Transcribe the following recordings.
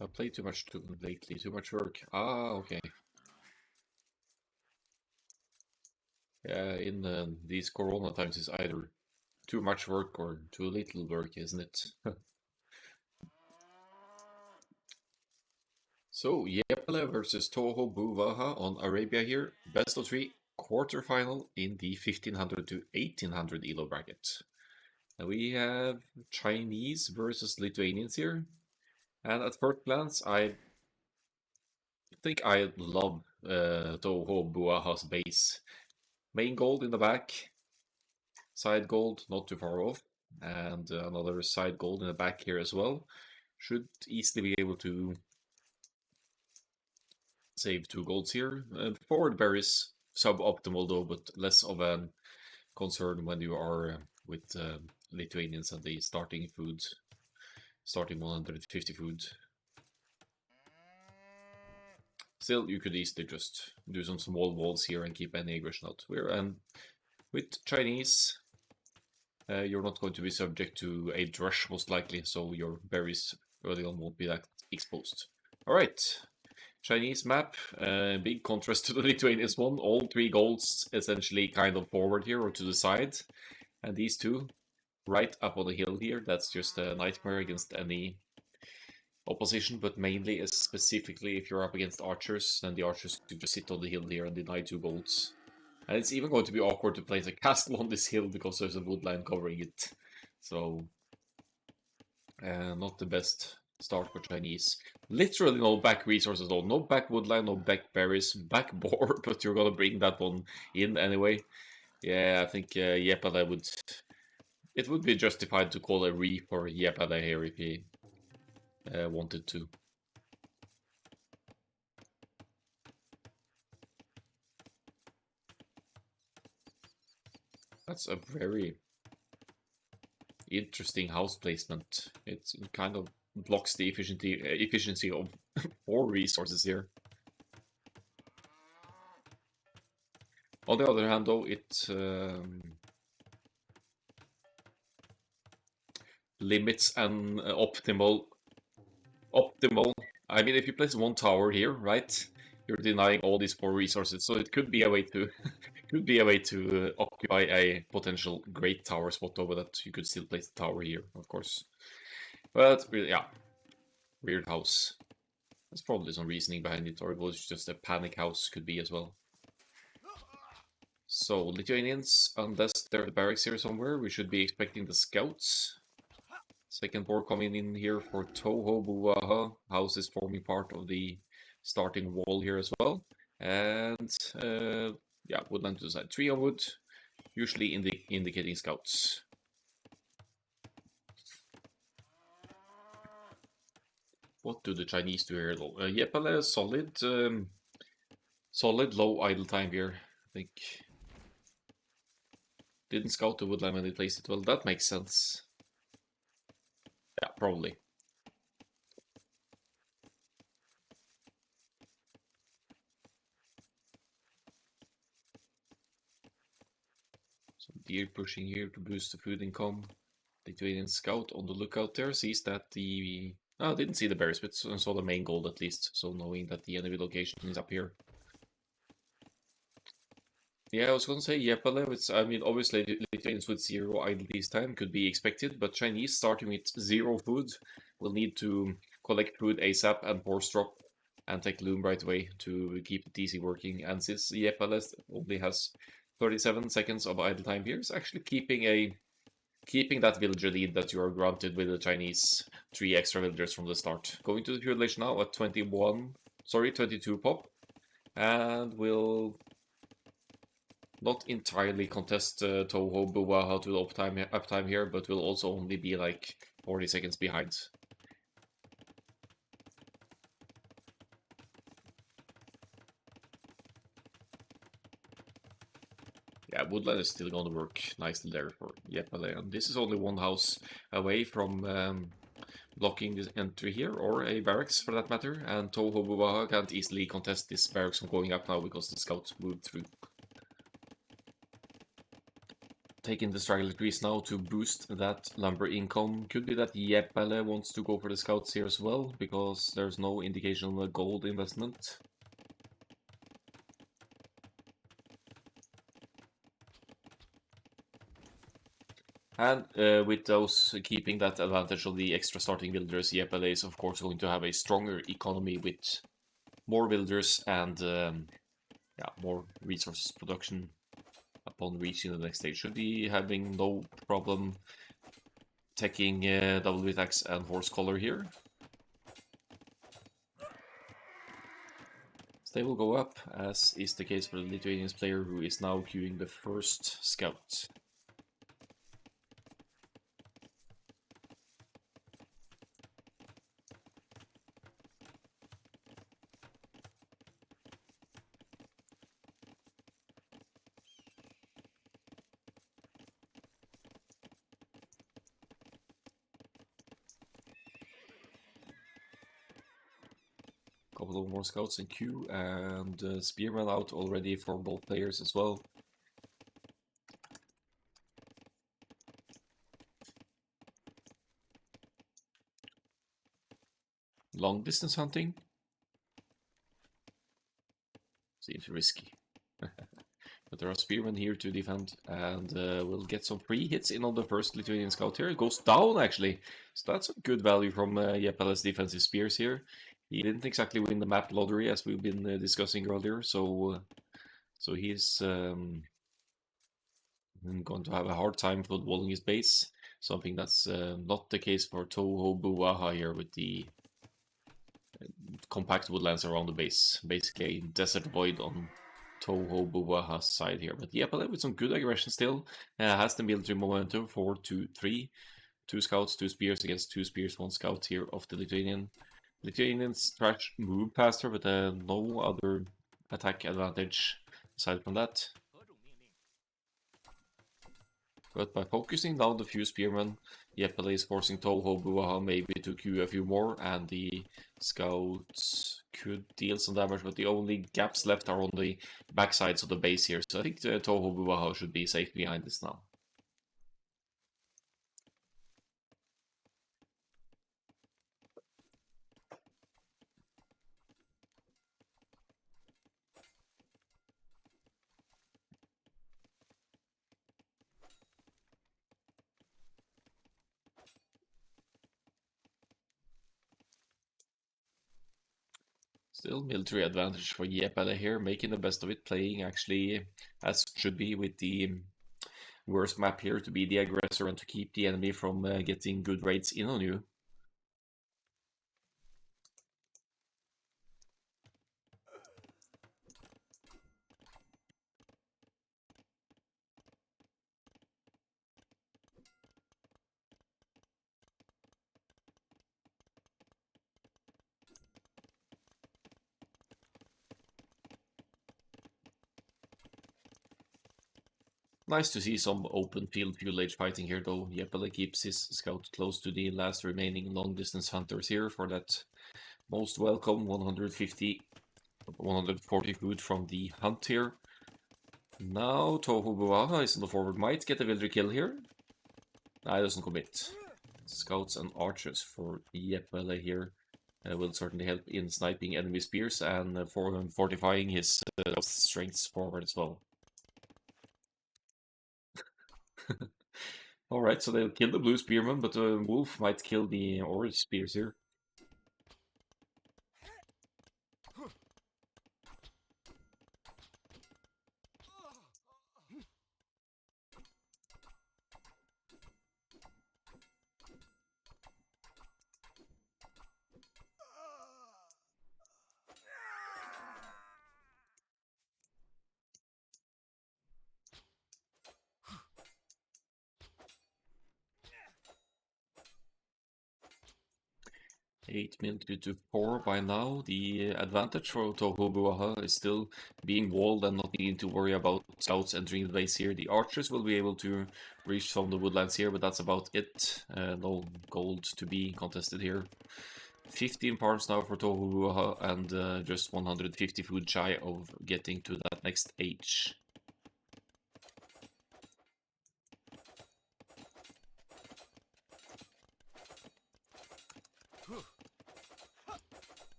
I played too much lately, too much work. Ah, okay. Yeah, in these Corona times, it's either too much work or too little work, isn't it? So, Jääpala versus Tohobuwaha on Arabia here. Best of three, quarterfinal in the 1500 to 1800 ELO bracket. And we have Chinese versus Lithuanians here. And at first glance, I think I love Tohobuwaha's base. Main gold in the back, side gold not too far off, and another side gold in the back here as well. Should easily be able to save 2 golds here. Forward berries suboptimal though, but less of a concern when you are with Lithuanians and the starting food, starting 150 food. Still, you could easily just do some small walls here and keep any aggression out. And with Chinese, you're not going to be subject to a drush most likely, so your berries early on won't be that exposed. Alright, Chinese map, big contrast to the Lithuanians one. All 3 golds essentially kind of forward here or to the side. And these 2 right up on the hill here. That's just a nightmare against any opposition, but mainly specifically if you're up against archers, then the archers could just sit on the hill here and deny 2 golds. And it's even going to be awkward to place a castle on this hill because there's a woodline covering it. So, not the best start for Chinese. Literally no back resources at all. No back woodline, no back berries, back boar, but you're gonna bring that one in anyway. Yeah, I think Jääpala would... It would be justified to call a re for Jääpala here if he wanted to. That's a very interesting house placement. It kind of blocks the efficiency of 4 resources here. On the other hand, though, it limits an optimal. I mean, if you place 1 tower here, right, you're denying all these 4 resources. So it could be a way to occupy a potential great tower spot over that. You could still place the tower here, of course. But yeah, weird house. There's probably some reasoning behind it, or it was just a panic house, could be as well. So Lithuanians, unless they're the barracks here somewhere, we should be expecting the scouts. Second board coming in here for Tohobuwaha. House is forming part of the starting wall here as well. And yeah, woodland to the side. 3 on wood, usually indicating scouts. What do the Chinese do here though? Jääpala, solid low idle time here, I think. Didn't scout the woodland when they placed it well. That makes sense. Yeah, probably. Some deer pushing here to boost the food income. Lithuanian scout on the lookout there sees that the... Oh, didn't see the berries, but saw the main gold at least. So knowing that the enemy location is up here. Yeah, I was gonna say Jääpala, which, I mean, obviously Lithuanians with 0 idle this time could be expected, but Chinese starting with 0 food will need to collect food ASAP and force drop and take loom right away to keep the TC working. And since Jääpala only has 37 seconds of idle time here, it's actually keeping that villager lead that you are granted with the Chinese 3 extra villagers from the start. Going to the feudalation now at 22 pop, and will not entirely contest Tohobuwaha to the uptime here, but will also only be like 40 seconds behind. Yeah, woodland is still gonna work nicely there for Jääpala, and this is only 1 house away from blocking this entry here, or a barracks for that matter, and Tohobuwaha can't easily contest this barracks from going up now because the scouts moved through. taking the straggler trees now to boost that lumber income. Could be that Jääpala wants to go for the scouts here as well, because there's no indication of a gold investment. And with those keeping that advantage of the extra starting builders, Jääpala is of course going to have a stronger economy with more builders and yeah, more resources production upon reaching the next stage. Should be having no problem taking double attacks and horse collar here. They will go up, as is the case for the Lithuanian player who is now queuing the first scout. Couple of more scouts in queue, and spearman out already for both players as well. Long distance hunting seems risky. But there are spearmen here to defend, and we'll get some free hits in on the first Lithuanian scout here. It goes down actually, so that's a good value from Jääpala's defensive spears here. He didn't exactly win the map lottery as we've been discussing earlier, so he's going to have a hard time footballing his base. Something that's not the case for Tohobuwaha here with the compact woodlands around the base. Basically a desert void on Tohobuwaha's side here. But Jääpala with some good aggression still. Has the military momentum, 4-2-3. 2 scouts, 2 spears against 2 spears, 1 scout here of the Lithuanian. Lithuanians trash move past her, but no other attack advantage aside from that. But by focusing down the few spearmen, Jääpala is forcing Tohobuwaha maybe to queue a few more, and the scouts could deal some damage, but the only gaps left are on the backsides of the base here, so I think Tohobuwaha should be safe behind this now. Still military advantage for Jääpala here, making the best of it, playing actually as should be with the worst map here to be the aggressor and to keep the enemy from getting good raids in on you. Nice to see some open field fuel age fighting here though. Jääpala keeps his scout close to the last remaining long distance hunters here for that most welcome 140 food from the hunt here. Now Tohobuwaha is on the forward, might get a villager kill here. Nah, he doesn't commit. Scouts and archers for Jääpala here will certainly help in sniping enemy spears and for fortifying his strengths forward as well. Alright, so they'll kill the blue spearman, but the wolf might kill the orange spears here. Eight minutes to 4 by now. The advantage for Tohobuwaha is still being walled and not needing to worry about scouts entering the base here. The archers will be able to reach from the woodlands here, but that's about it. No gold to be contested here. 15 farms now for Tohobuwaha and just 150 food shy of getting to that next age.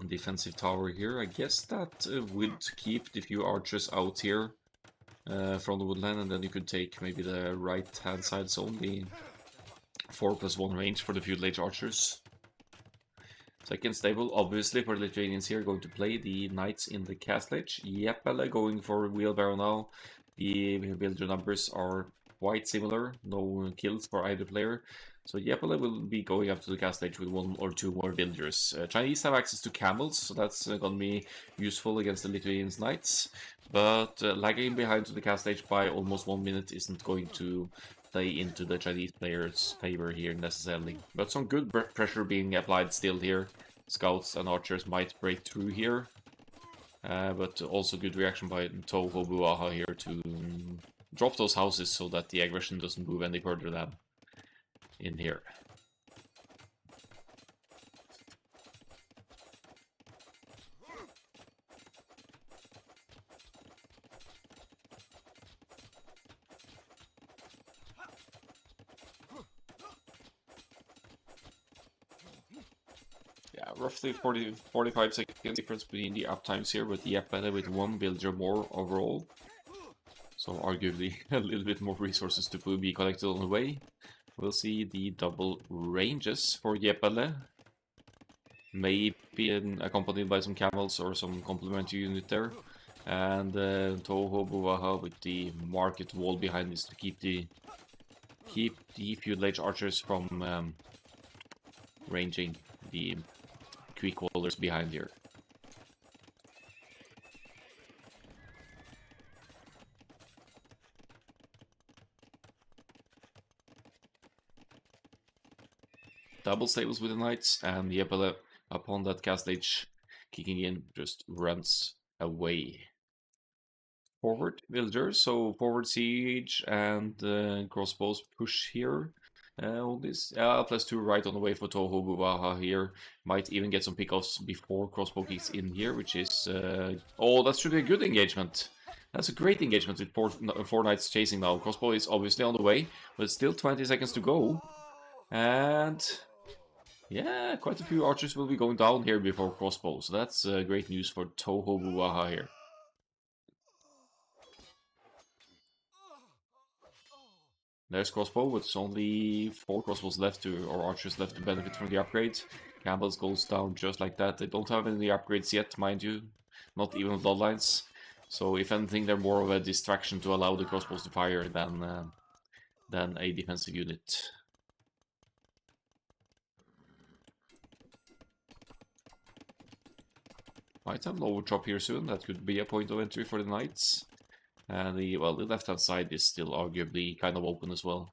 defensive tower here. I guess that would keep the few archers out here from the woodland, and then you could take maybe the right-hand side zone, the 4+1 range for the feudal age archers. Second stable, obviously, for the Lithuanians here, going to play the knights in the castle age. Jääpala going for wheelbarrow now. The villager numbers are quite similar, no kills for either player. So Jääpala will be going up to the castle age with 1 or 2 more villagers. Chinese have access to camels, so that's going to be useful against the Lithuanians knights. But lagging behind to the castle age by almost 1 minute isn't going to play into the Chinese players' favor here necessarily. But some good pressure being applied still here. Scouts and archers might break through here. But also good reaction by Tohobuwaha here to drop those houses so that the aggression doesn't move any further than in here. Yeah, roughly 45 seconds difference between the uptimes here, with Jääpala with 1 villager more overall. So arguably a little bit more resources to be collected on the way. We'll see the double ranges for Jääpala. Maybe accompanied by some camels or some complementary unit there. And Tohobuwaha with the market wall behind this to keep the feudal age archers from ranging the quick wallers behind here. Double stables with the knights, and Jääpala, upon that cast age kicking in, just runs away. Forward villagers, so forward siege and crossbows push here. All this +2 right on the way for Tohobuwaha here. Might even get some pickoffs before crossbow kicks in here, which is oh, that should be a good engagement. That's a great engagement with four knights chasing now. Crossbow is obviously on the way, but still 20 seconds to go. And yeah, quite a few archers will be going down here before crossbow, so that's great news for Tohobuwaha here. There's crossbow, but it's only 4 crossbows left or archers left to benefit from the upgrade. Campbell's goes down just like that. They don't have any upgrades yet, mind you. Not even bloodlines. So if anything, they're more of a distraction to allow the crossbows to fire than a defensive unit. Might have lower chop here soon. That could be a point of entry for the knights. And the left-hand side is still arguably kind of open as well.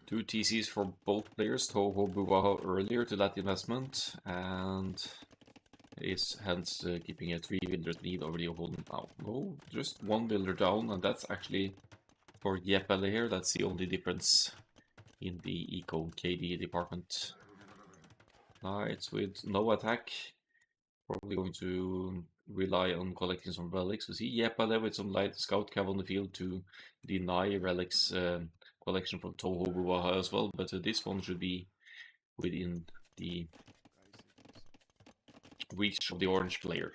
Two TCs for both players. Tohobuwaha earlier to that investment, and is hence keeping a 3 villager lead over the opponent now. No, just 1 villager down, and that's actually for Jääpala here. That's the only difference in the Eco KD department. Knights with no attack. Probably going to rely on collecting some relics. We see Jääpala with some light scout cav on the field to deny relics collection from Tohobuwaha as well, but this one should be within the reach of the orange player.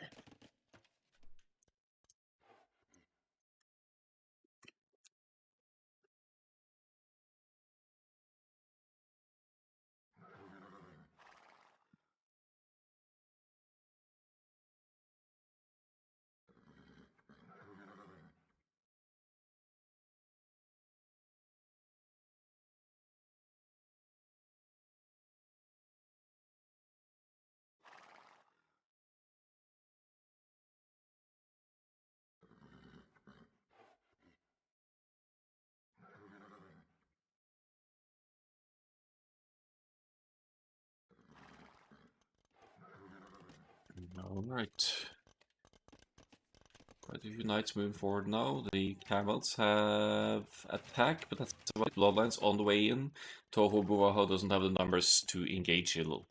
Alright. Quite a few knights moving forward now. The camels have attack, but that's about bloodlines on the way in. Tohobuwaha doesn't have the numbers to engage Hilo.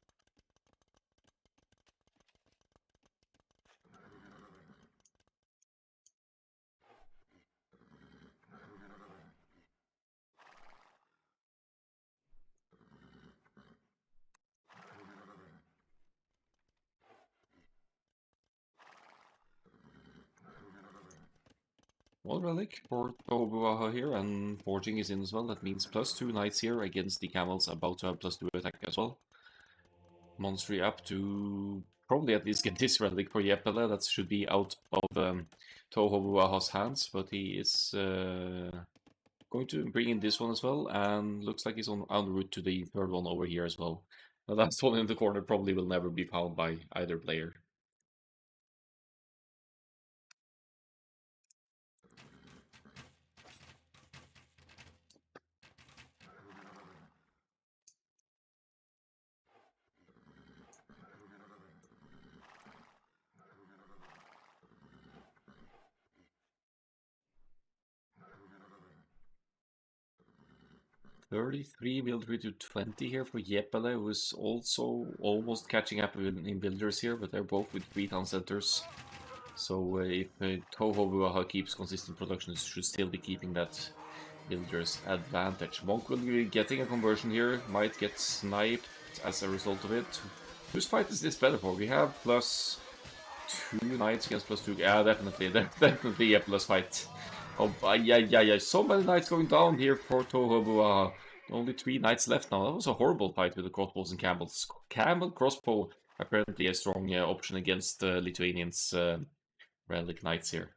One relic for Tohobuwaha here, and forging is in as well. That means +2 knights here against the camels, about to have +2 attack as well. Monstry up to probably at least get this relic for Jääpala. That should be out of Tohobuwaha's hands, but he is going to bring in this one as well, and looks like he's on route to the third one over here as well. The last one in the corner probably will never be found by either player. 33 military to 20 here for Jääpala, who is also almost catching up in builders here, but they're both with 3 town centers. So if Tohobuwaha keeps consistent production, it should still be keeping that builder's advantage. Monk will be getting a conversion here, might get sniped as a result of it. Whose fight is this better for? We have +2 knights against +2. Yeah, definitely Jääpala's fight. Oh, yeah. So many knights going down here for Tohobuwaha. Only 3 knights left now. That was a horrible fight with the crossbows and camels. Camel crossbow, apparently a strong option against Lithuanians' relic knights here.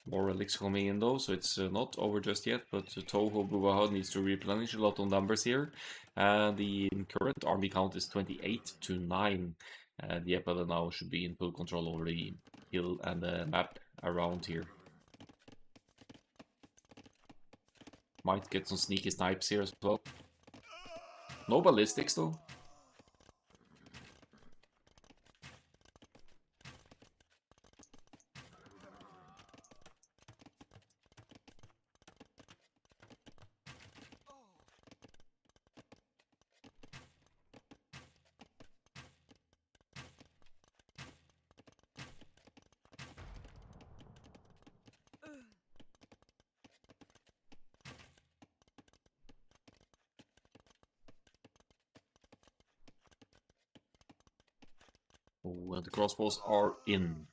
More relics coming in though, so it's not over just yet, but Tohobuwaha needs to replenish a lot of numbers here. The current army count is 28 to 9. The Jääpala now should be in full control over the hill and the map around here. Might get some sneaky snipes here as well. No ballistics though. Oh, the crossbows are in.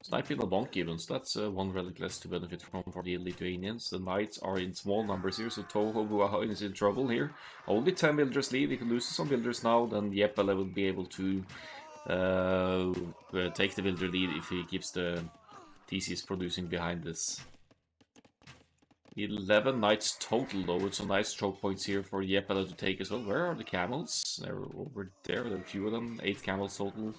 Sniping the bonk even, so that's one relic less to benefit from for the Lithuanians. The knights are in small numbers here, so Tohobuwaha is in trouble here. Only 10 builders lead. If he loses some builders now, then Jääpala will be able to take the builder lead if he keeps the TCs producing behind this. 11 knights total though, with some nice choke points here for Jääpala to take as well. Where are the camels? They're over there, there are a few of them, 8 camels total.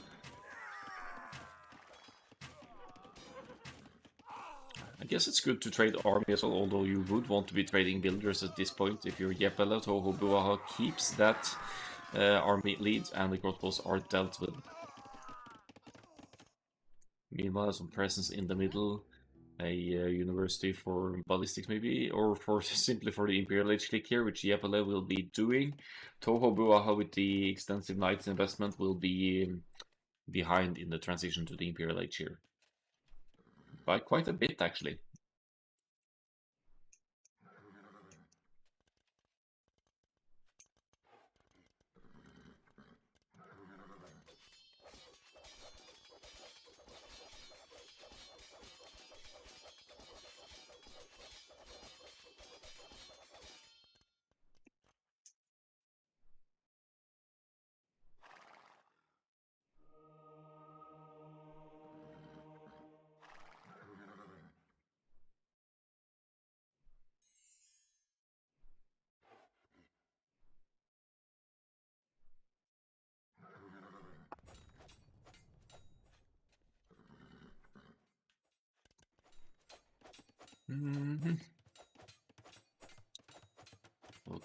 I guess it's good to trade army as well, although you would want to be trading builders at this point. If you're Jääpala, Tohobuwaha keeps that army lead and the crossbows are dealt with. Meanwhile, some presence in the middle, a university for ballistics maybe, or for simply for the Imperial Age click here, which Jääpala will be doing. Tohobuwaha with the extensive knights investment will be behind in the transition to the Imperial Age here. By quite a bit actually.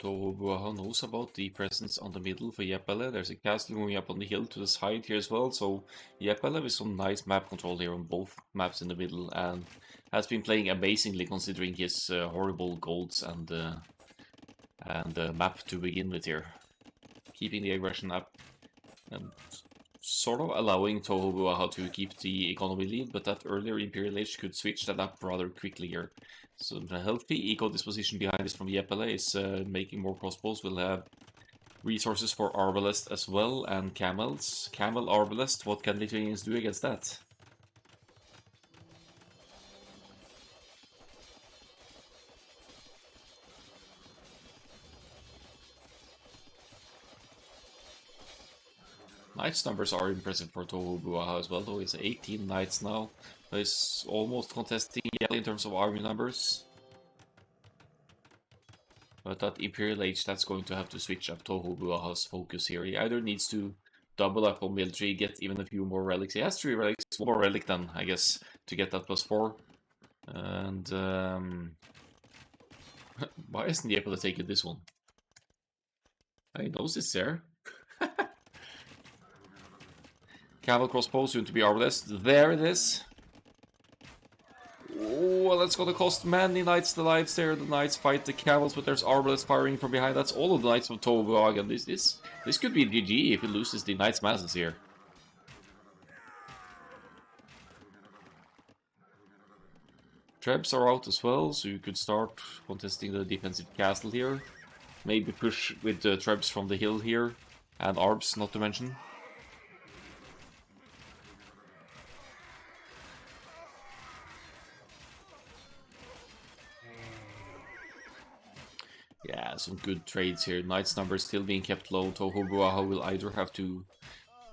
Tohobuwaha knows about the presence on the middle for Jääpala. There's a castle going up on the hill to the side here as well, so Jääpala with some nice map control here on both maps in the middle, and has been playing amazingly considering his horrible golds and map to begin with here. Keeping the aggression up and sort of allowing Tohobuwaha to keep the economy lead, but that earlier Imperial Age could switch that up rather quickly here. So the healthy eco disposition behind this from Jääpala is making more crossbows. We'll have resources for Arbalest as well, and camels. Camel Arbalest, what can Lithuanians do against that? Knights numbers are impressive for Tohobuwaha as well, though. It's 18 knights now. It's almost contesting in terms of army numbers. But that Imperial Age, that's going to have to switch up Tohobuwaha's focus here. He either needs to double up on military, get even a few more relics. He has 3 relics, 1 more relic then, I guess, to get that +4. And why isn't he able to take it this one? He knows it's there. Cavalry crossbow soon to be arbalest. There it is. Oh, that's gonna cost many knights the lives there. The knights fight the cavalry, but there's arbalest firing from behind. That's all of the knights of Tohobuwaha. This could be GG if he loses the knights masses here. Trebs are out as well, so you could start contesting the defensive castle here. Maybe push with the Trebs from the hill here, and Arbs, not to mention. Yeah, some good trades here. Knights numbers still being kept low. Tohobuwaha will either have to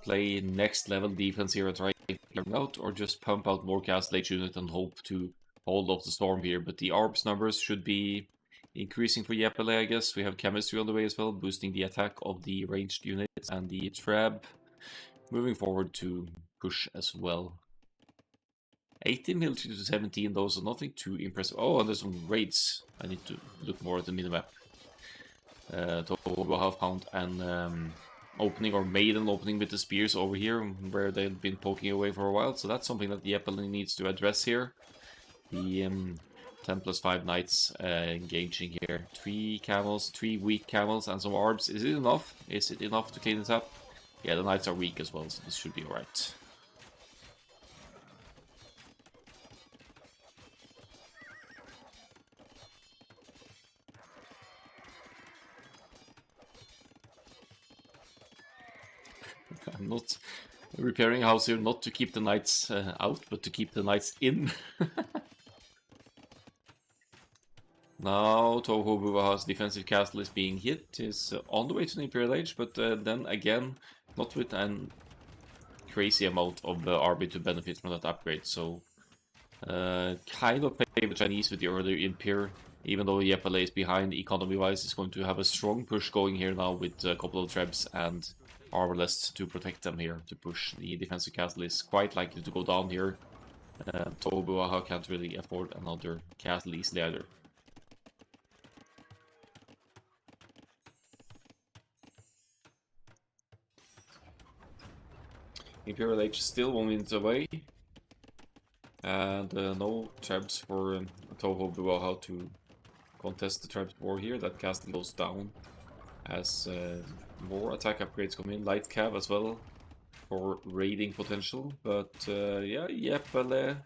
play next level defense here and try to clear out, or just pump out more castle age unit and hope to hold off the storm here. But the Arbs numbers should be increasing for Jääpala, I guess. We have chemistry on the way as well, boosting the attack of the ranged units and the trap. Moving forward to push as well. 18 military to 17, those are nothing too impressive. Oh, and there's some raids. I need to look more at the minimap. Tohobuwaha found an opening, or made an opening with the spears over here, where they've been poking away for a while. So that's something that the Jääpala needs to address here. The 10+5 knights engaging here. 3 camels, 3 weak camels, and some arbs. Is it enough? Is it enough to clean this up? Yeah, the knights are weak as well, so this should be alright. I'm not repairing a house here, not to keep the knights out, but to keep the knights in. Now Tohobuwaha's defensive castle is being hit, is on the way to the Imperial Age, but then again, not with an crazy amount of RB to benefit from that upgrade, so kind of pay the Chinese with the earlier Imperial, even though Jääpala is behind economy-wise. Is going to have a strong push going here now with a couple of trebs and arbalest to protect them here, to push. The defensive castle is quite likely to go down here. Tohobuwaha can't really afford another castle easily either. Imperial Age still 1 minute away, and no trebs for Tohobuwaha to contest the trebs war here. That castle goes down as more attack upgrades come in. Light cav as well for raiding potential, but yeah, Jääpala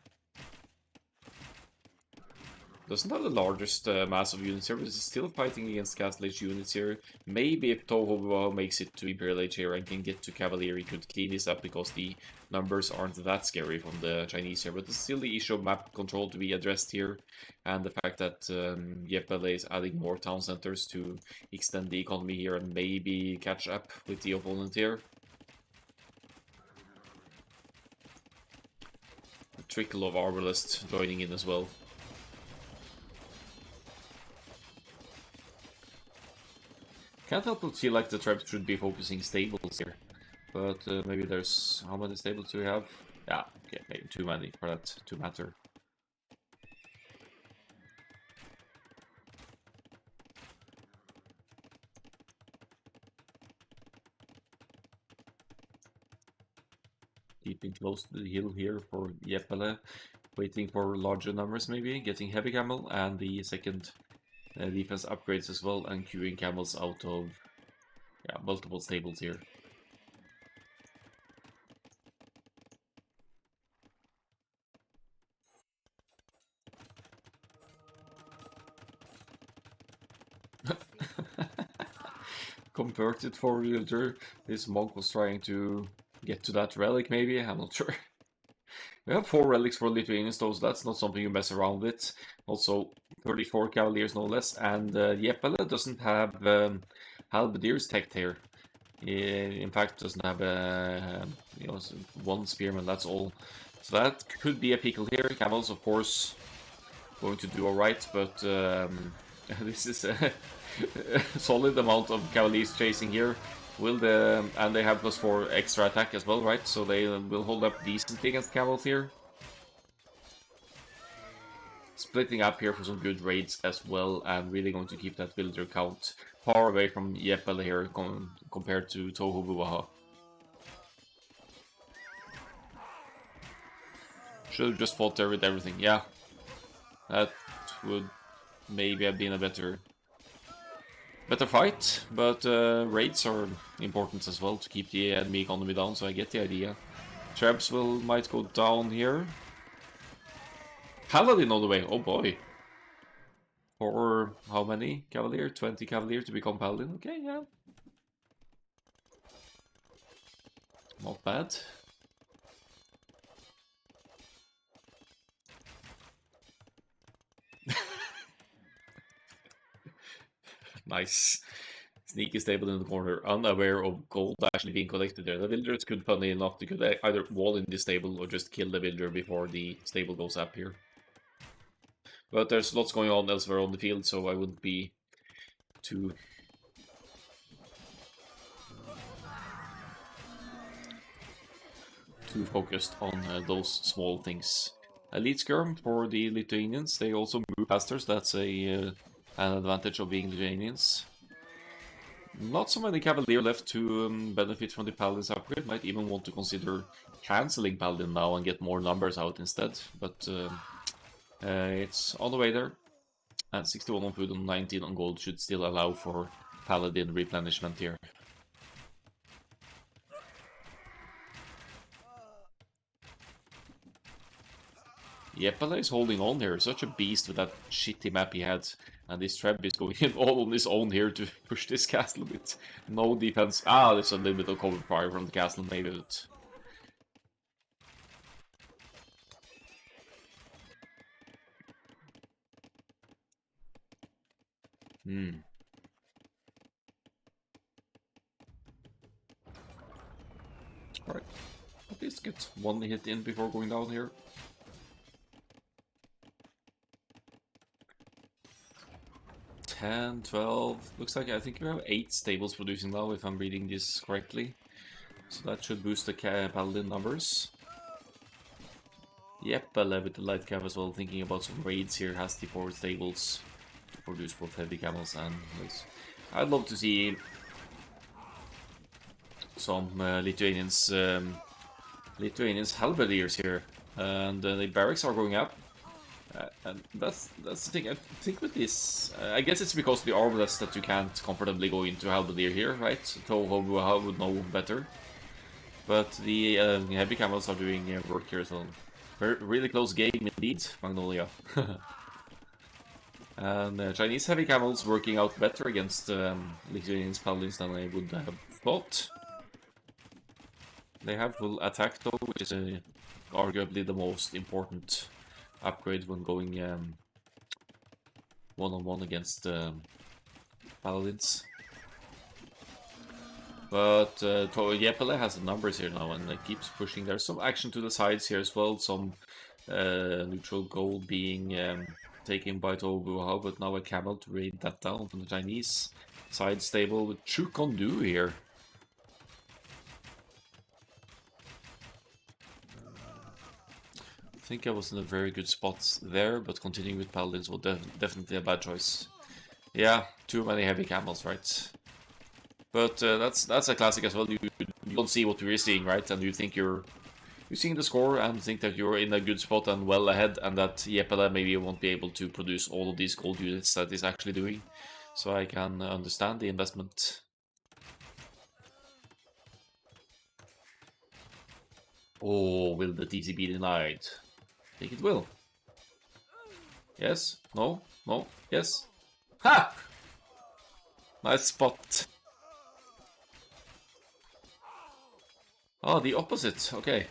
doesn't have the largest mass of units here, but is still fighting against Castle Age units here. Maybe if Tohobuwaha makes it to Imperial Age here and can get to Cavalry, could clean this up, because the numbers aren't that scary from the Chinese here. But there's still the issue of map control to be addressed here, and the fact that Jääpala is adding more town centers to extend the economy here and maybe catch up with the opponent here. A trickle of Arbalest joining in as well. Can't help but feel like the tribes should be focusing stables here, but maybe there's... how many stables do we have? Yeah, okay, maybe too many for that to matter. Keeping close to the hill here for Jääpala, waiting for larger numbers maybe, getting heavy camel and the second defense upgrades as well, and queuing camels out of multiple stables here. Converted for realtor. This monk was trying to get to that relic maybe, I'm not sure. We have 4 relics for Lithuanians though, so that's not something you mess around with. Also 34 cavaliers no less, and Jääpala doesn't have halberdiers tech here. In fact, doesn't have a one spearman. That's all. So that could be a pickle here. Camels, of course, going to do all right, but this is a solid amount of cavaliers chasing here. And they have +4 extra attack as well, right? So they will hold up decently against camels here. Splitting up here for some good raids as well, and really going to keep that villager count far away from Jääpala here compared to Tohobuwaha. Should have just fought there with everything. Yeah, that would maybe have been a better fight, but raids are important as well to keep the enemy economy down, so I get the idea. Trebs might go down here. Paladin on the way, oh boy. For how many Cavalier? 20 Cavalier to become Paladin? Okay, yeah. Not bad. Nice. Sneaky stable in the corner, unaware of gold actually being collected there. The villagers could, funny enough, they could either wall in the stable or just kill the villager before the stable goes up here. But there's lots going on elsewhere on the field, so I wouldn't be too focused on those small things. Elite skirm for the Lithuanians. They also move faster, so that's an advantage of being Lithuanians. Not so many Cavalier left to benefit from the Paladin's upgrade. Might even want to consider cancelling Paladin now and get more numbers out instead. But it's on the way there. And 61 on food and 19 on gold should still allow for Paladin replenishment here. Jääpala is holding on here. Such a beast with that shitty map he had. And this Treb is going in all on his own here to push this castle a bit. No defense. Ah, there's a little bit of cover fire from the castle, maybe. But... Alright. At least get one hit in before going down here. And 12. Looks like I think we have 8 stables producing now, if I'm reading this correctly. So that should boost the Paladin numbers. Jääpala with the light cav as well, thinking about some raids here, has the 4 stables to produce both heavy camels and this. I'd love to see some Lithuanians halberdiers here, and the barracks are going up. And that's the thing. I think with this, I guess it's because of the armless that you can't comfortably go into halberdier here, right? Tohobuwaha would know better. But the heavy camels are doing work here as well. Really close game indeed, Magnolia. And Chinese heavy camels working out better against Lithuanian paladins than I would have thought. They have full attack though, which is arguably the most important upgrade when going one-on-one against paladins. But Jääpala has the numbers here now and keeps pushing. There's some action to the sides here as well. Some neutral gold being taken by Tohobuwaha, but now a camel to raid that down from the Chinese side stable with Chukondu here. I think I was in a very good spot there, but continuing with paladins was definitely a bad choice. Yeah, too many heavy camels, right? But that's a classic as well. You don't see what you're seeing, right? And you think you're seeing the score and think that you're in a good spot and well ahead, and that Jääpala maybe won't be able to produce all of these gold units that it's actually doing. So I can understand the investment. Oh, will the TC be denied? I think it will. Yes? No? No? Yes? Ha! Nice spot. Oh, the opposite. Okay.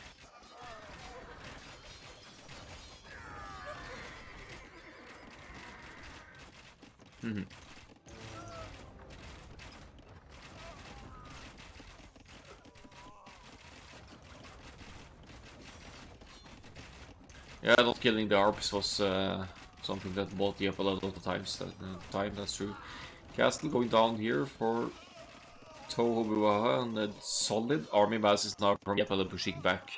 Yeah, not killing the ARPs was something that bought the up a lot of the times. That's true. Castle going down here for Tohobuwaha, and a solid army mass is now from Jääpala pushing back.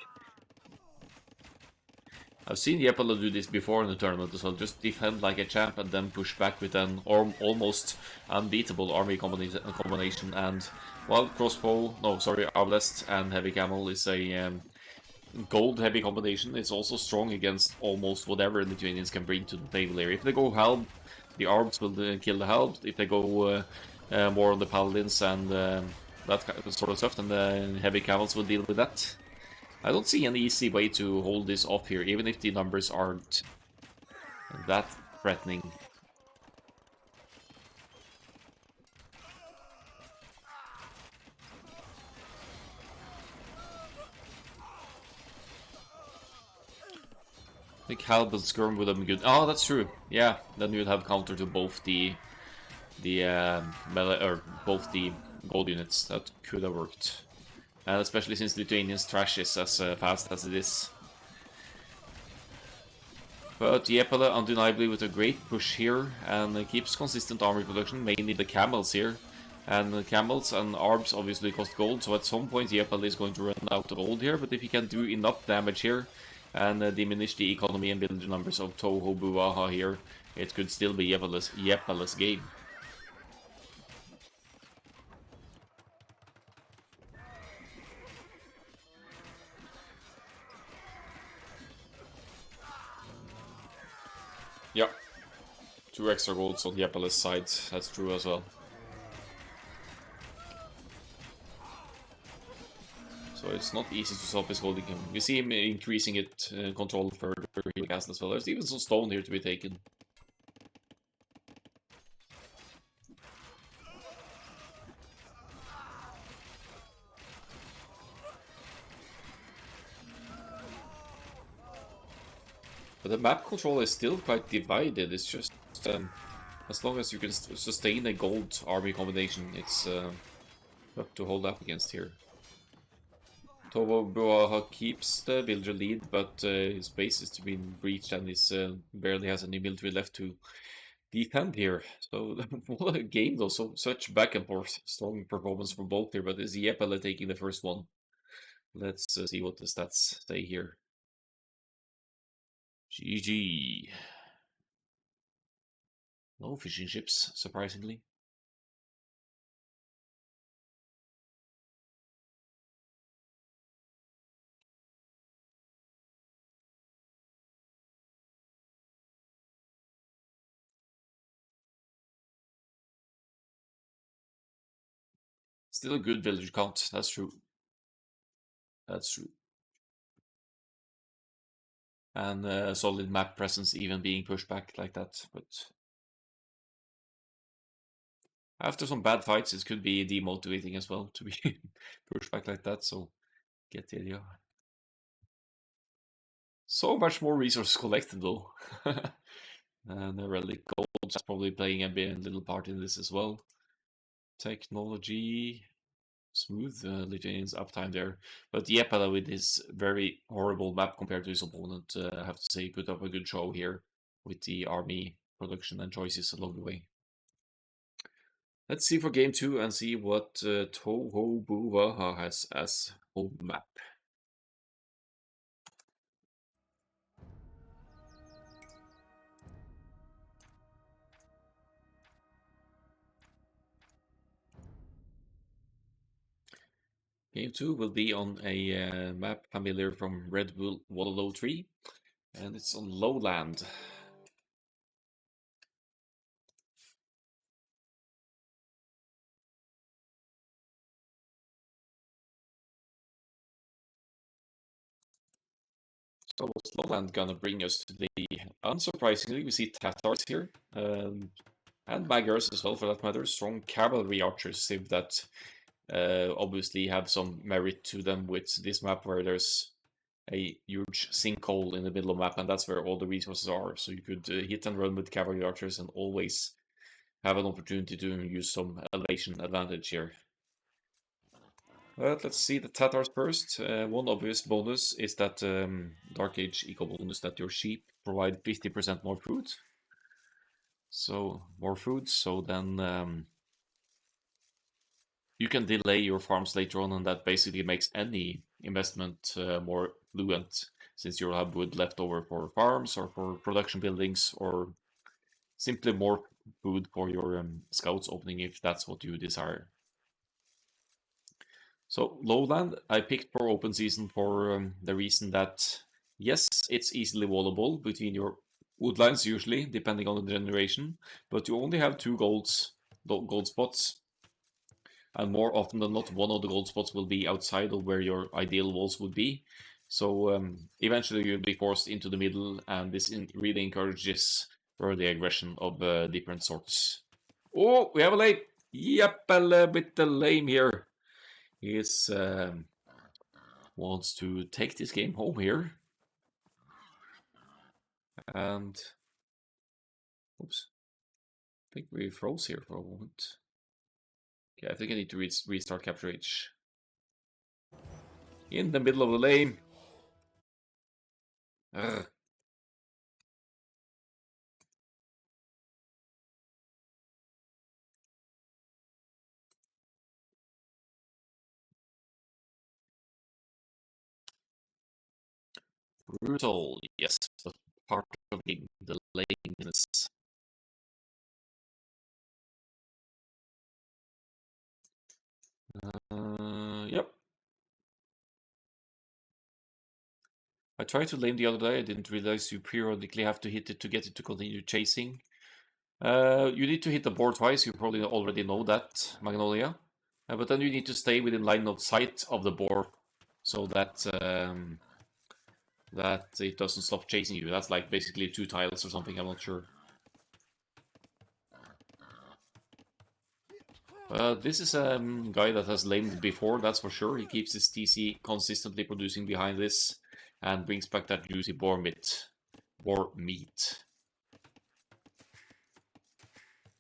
I've seen Jääpala do this before in the tournament as well, just defend like a champ and then push back with an almost unbeatable army combination. And while crossbow, no, sorry, arbalest and heavy camel is a gold heavy combination, it's also strong against almost whatever the Lithuanians can bring to the table here. If they go halb, the arbs will kill the halb. If they go more on the paladins and that kind of sort of stuff, then the heavy camels will deal with that. I don't see an easy way to hold this off here, even if the numbers aren't that threatening. I think Halb and Skirm would have been good. Oh, that's true. Yeah, then you'd have counter to both the melee or both the gold units. That could have worked, and especially since Lithuanians trash is as fast as it is. But Jääpala undeniably with a great push here and keeps consistent armor production, mainly the camels here. And the camels and arbs obviously cost gold, so at some point Jääpala is going to run out of gold here, but if he can do enough damage here and diminish the economy and build the numbers of Tohobuwaha here, it could still be Jääpala's game. Yeah, 2 extra golds on Jääpala's side, that's true as well. So it's not easy to stop his holding him. We see him increasing it control further in the castle as well. There's even some stone here to be taken. But the map control is still quite divided. It's just as long as you can sustain a gold army combination, it's tough to hold up against here. Tohobuwaha keeps the villager lead, but his base is to be breached and he barely has any military left to defend here. So what a game though, so such back and forth, strong performance from both here, but is Jääpala taking the first one? Let's see what the stats say here. GG. No fishing ships, surprisingly. Still a good village count, that's true. That's true. And solid map presence even being pushed back like that, but after some bad fights it could be demotivating as well to be pushed back like that, so get the idea. So much more resources collected though. And the relic gold is probably playing a little part in this as well. Technology, smooth Lithuanians uptime there, but Jääpala with his very horrible map compared to his opponent, I have to say, put up a good show here with the army production and choices along the way. Let's see for game 2 and see what Tohobuwaha has as home map. Game 2 will be on a map familiar from Red Bull Wallow Tree, and it's on lowland. So what's lowland gonna bring us today? Unsurprisingly, we see Tatars here, and Magyars as well for that matter. Strong cavalry archers, Civ that obviously have some merit to them with this map where there's a huge sinkhole in the middle of the map, and that's where all the resources are. So you could hit and run with cavalry archers and always have an opportunity to use some elevation advantage here. But let's see the Tatars first. One obvious bonus is that Dark Age eco bonus that your sheep provide 50% more food. So more food, so then you can delay your farms later on, and that basically makes any investment more fluent, since you'll have wood left over for farms or for production buildings, or simply more food for your scouts opening if that's what you desire. So lowland I picked for open season for the reason that yes, it's easily wallable between your woodlines usually, depending on the generation, but you only have two gold spots, and more often than not, one of the gold spots will be outside of where your ideal walls would be. So eventually you'll be forced into the middle, and this really encourages further aggression of different sorts. Oh, we have a lame. Yep, a little bit lame here. He wants to take this game home here. And oops, I think we froze here for a moment. Okay, I think I need to restart Capture H. In the middle of the lane. Ugh. Brutal, yes, but part of the lameness. Yep. I tried to lame the other day. I didn't realize you periodically have to hit it to get it to continue chasing. You need to hit the board twice. You probably already know that, Magnolia. But then you need to stay within line of sight of the board so that that it doesn't stop chasing you. That's like basically 2 tiles or something. I'm not sure. This is a guy that has lamed before, that's for sure. He keeps his TC consistently producing behind this and brings back that juicy boar meat.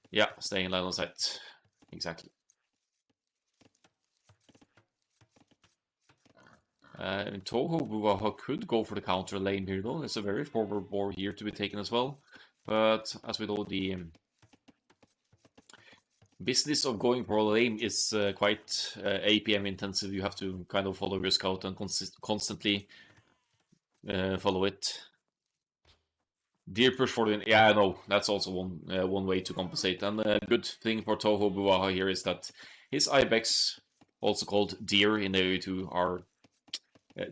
Yeah, staying in line of sight. Exactly. Tohobuwaha could go for the counter lane here though. There's a very forward boar here to be taken as well. But as we know, the business of going for a lane is quite APM intensive. You have to kind of follow your scout and constantly follow it. Deer push for the yeah, I know that's also one way to compensate. And the good thing for Tohobuwaha here is that his ibex, also called deer in Area 2, are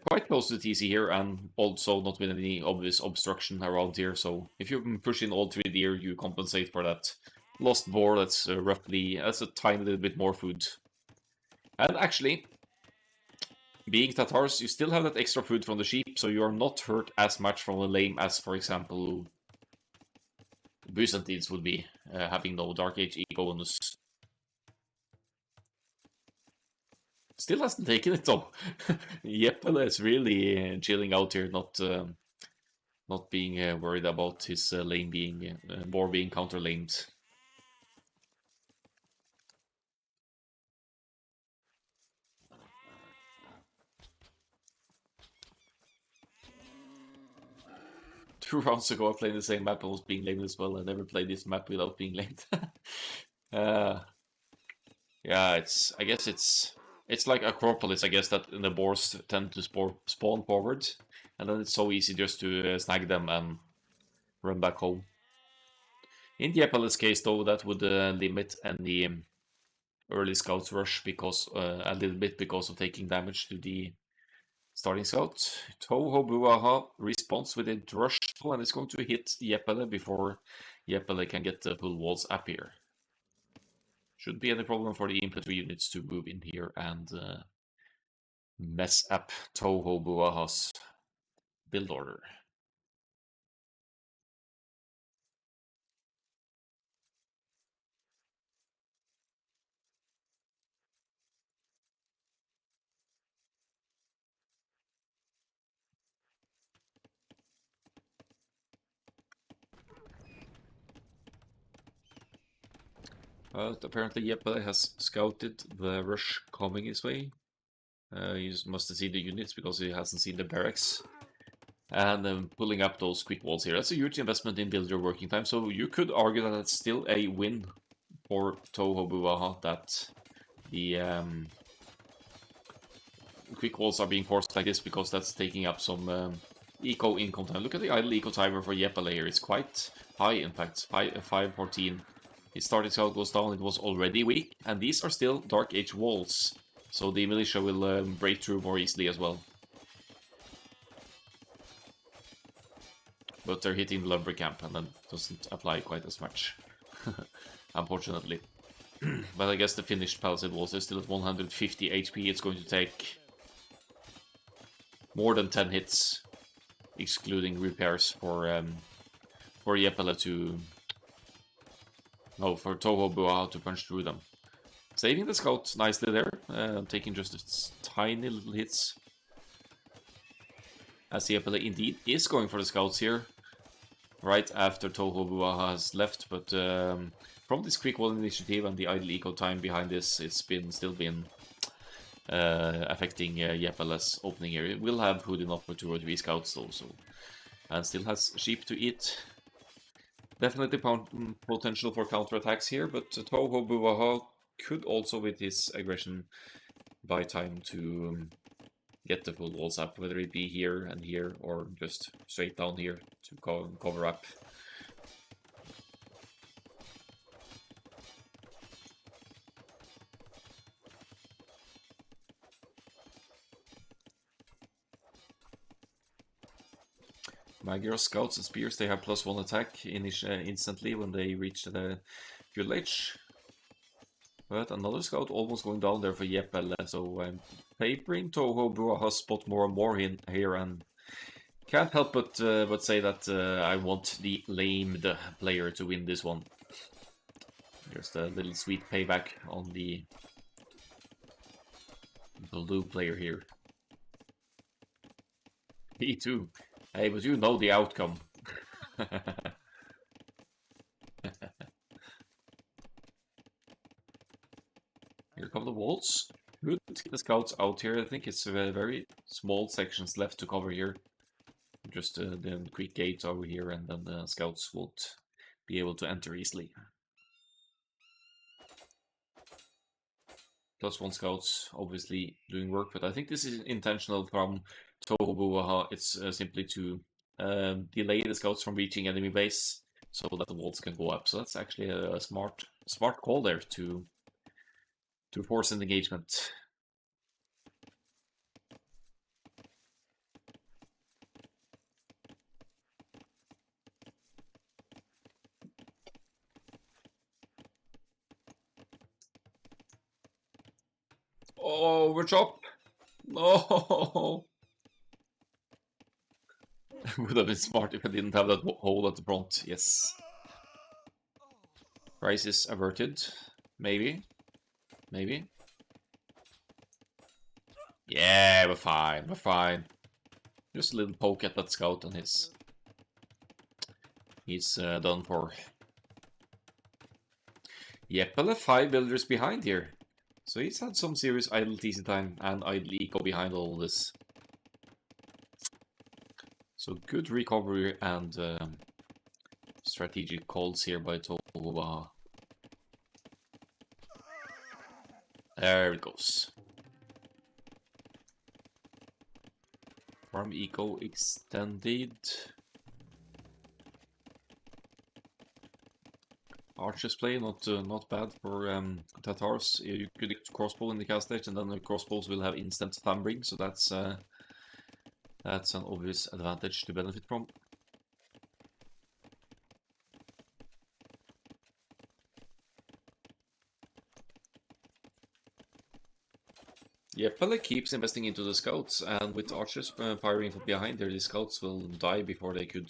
quite close to the TC here, and also not with any obvious obstruction around here. So if you can push in all 3 deer, you compensate for that lost boar. That's that's a tiny little bit more food. And actually, being Tatars, you still have that extra food from the sheep, so you are not hurt as much from the lame as, for example, Byzantines would be, having no Dark Age eco bonus. Still hasn't taken it though. Jääpala is really chilling out here, not being worried about his lane being boar being counter lamed. Two rounds ago, I played the same map. I was being lamed as well. I never played this map without being lamed. Yeah, I guess it's like Acropolis. I guess that the boars tend to spawn forward, and then it's so easy just to snag them and run back home. In Jääpala's case, though, that would limit any early scouts rush because a little bit because of taking damage to the starting scout. Tohobuwaha responds with a rush and is going to hit Jääpala before Jääpala can get the full walls up here. Shouldn't be any problem for the infantry units to move in here and mess up Tohobuwaha's build order. But apparently Jääpala has scouted the rush coming his way. He must have seen the units because he hasn't seen the barracks. And pulling up those quick walls here. That's a huge investment in builder working time. So you could argue that it's still a win for Tohobuwaha that the quick walls are being forced like this, because that's taking up some eco income time. Look at the idle eco timer for Jääpala here. It's quite high, in fact, 514. His starting scout goes down, it was already weak, and these are still Dark Age walls. So the militia will break through more easily as well. But they're hitting the lumber camp, and that doesn't apply quite as much, unfortunately. But I guess the finished palisade walls are still at 150 HP. It's going to take more than 10 hits, excluding repairs, for Jääpala to... No, for Tohobuwaha to punch through them. Saving the scout nicely there, taking just tiny little hits. As Jääpala indeed is going for the scouts here, right after Tohobuwaha has left, but from this quick wall initiative and the idle eco time behind this, it's still been affecting Jääpala's opening area. It will have hood enough for 2 or 3 scouts though, so, and still has sheep to eat. Definitely potential for counterattacks here, but Tohobuwaha could also, with his aggression, buy time to get the full walls up, whether it be here and here, or just straight down here to cover up. Magyar scouts and spears, they have +1 attack instantly when they reach the village. But another scout almost going down there for Jääpala, so I'm favoring Tohobuwaha spot more and more here, and can't help but say that I want the lamed player to win this one. Just a little sweet payback on the blue player here. Me too. Hey, but you know the outcome. Here come the walls. Good to get the scouts out here. I think it's very small sections left to cover here. Just the quick gates over here, and then the scouts won't be able to enter easily. +1 scouts obviously doing work, but I think this is intentional from Tohobuwaha. It's simply to delay the scouts from reaching enemy base so that the walls can go up. So that's actually a smart call there to force an engagement. Oh, we're chopped. No. Would have been smart if I didn't have that hole at the front. Yes. Crisis averted. Maybe. Maybe. Yeah, we're fine. We're fine. Just a little poke at that scout, and he's done for. Jääpala 5 builders behind here. So he's had some serious idle TC time and idle eco behind all this. So good recovery and strategic calls here by Tohobuwaha. There it goes. Farm eco extended. Archers play, not bad for Tatars. You could get crossbow in the cast stage, and then the crossbows will have instant thumbring, so that's an obvious advantage to benefit from. Jääpala keeps investing into the scouts, and with archers firing from behind there, the scouts will die before they could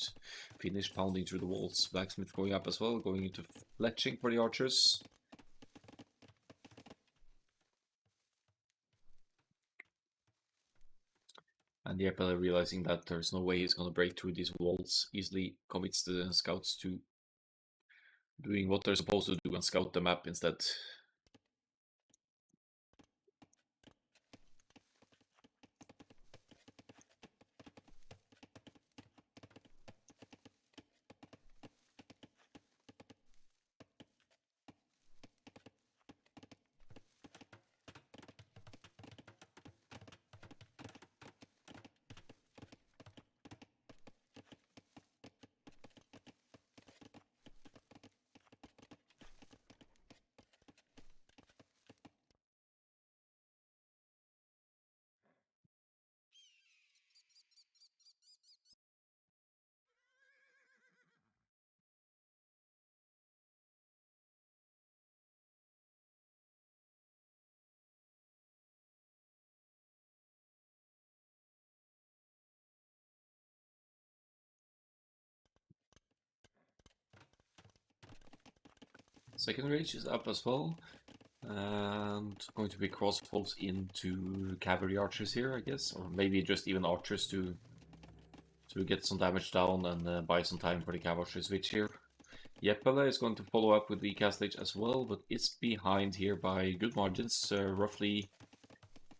finish pounding through the walls. Blacksmith going up as well, going into fletching for the archers. And Jääpala, realizing that there's no way he's going to break through these walls, easily commits the scouts to doing what they're supposed to do and scout the map instead. Second range is up as well. And going to be crossbows into cavalry archers here, I guess. Or maybe just even archers to get some damage down and buy some time for the cavalry switch here. Jääpala is going to follow up with the castle age as well, but it's behind here by good margins, roughly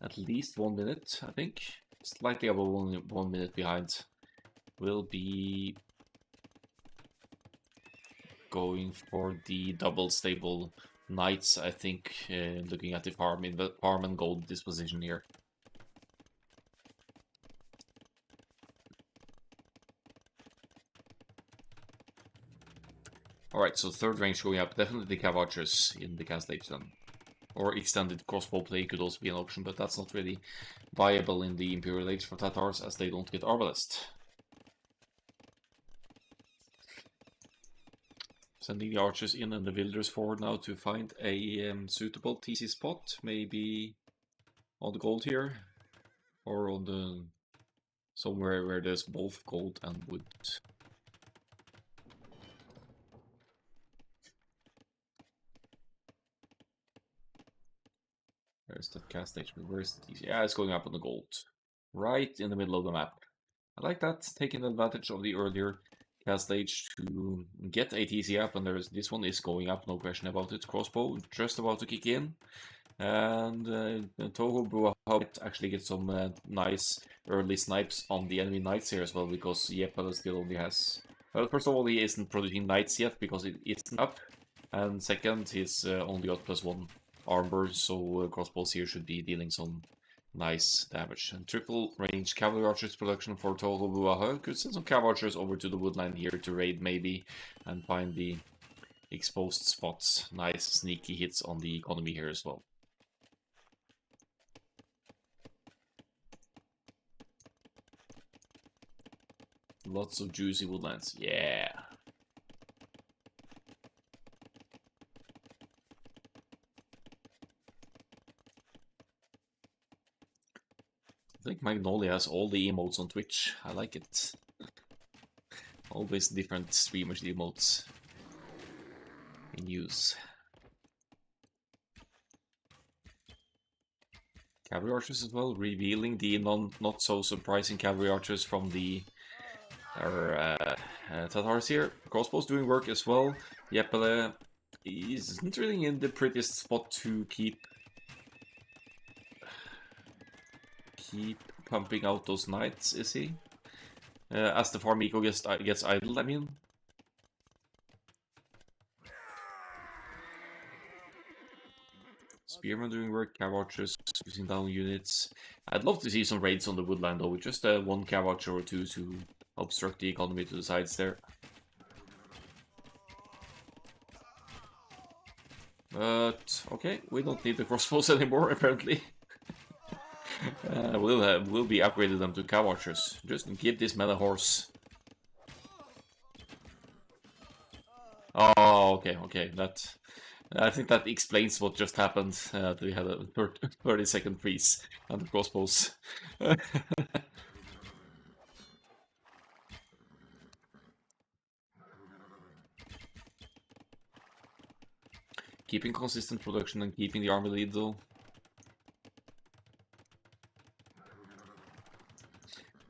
at least 1 minute, I think. Slightly above 1 minute behind. Will be going for the double stable knights, I think, looking at the farm and gold disposition here. Alright, so third range going up. Definitely cav archers in the castle age then. Or extended crossbow play could also be an option, but that's not really viable in the Imperial Age for Tatars as they don't get Arbalest. Sending the archers in and the villagers forward now to find a suitable TC spot. Maybe on the gold here. Or on the... somewhere where there's both gold and wood. Where's the cast stage? Where's the TC? Yeah, it's going up on the gold. Right in the middle of the map. I like that, taking advantage of the earlier cast stage to get a TC up, and this one is going up, no question about it. Crossbow just about to kick in. And Tohobuwaha might actually get some nice early snipes on the enemy knights here as well, because Jääpala still only has... Well, first of all, he isn't producing knights yet, because it isn't up. And second, he's only got +1 armor, so crossbows here should be dealing some nice damage. And triple range cavalry archers production for Tohobuwaha. Could send some cav archers over to the woodland here to raid maybe, and find the exposed spots. Nice sneaky hits on the economy here as well. Lots of juicy woodlands, yeah. I think Magnolia has all the emotes on Twitch. I like it. Always different streamers' emotes in use. Cavalry archers as well, revealing the not so surprising cavalry archers from the Tatars here. Crossbows doing work as well. Jääpala isn't really in the prettiest spot to keep pumping out those knights, is he? As the farm eco gets idled, I mean. Spearmen doing work, cav archers using down units. I'd love to see some raids on the woodland though, with just one cav archer or two to obstruct the economy to the sides there. But okay, we don't need the crossbows anymore apparently. We'll be upgraded them to cav archers. Just give this man a horse. Oh, okay. I think that explains what just happened. We had a 30-second freeze on the crossbows. Keeping consistent production and keeping the army lead though.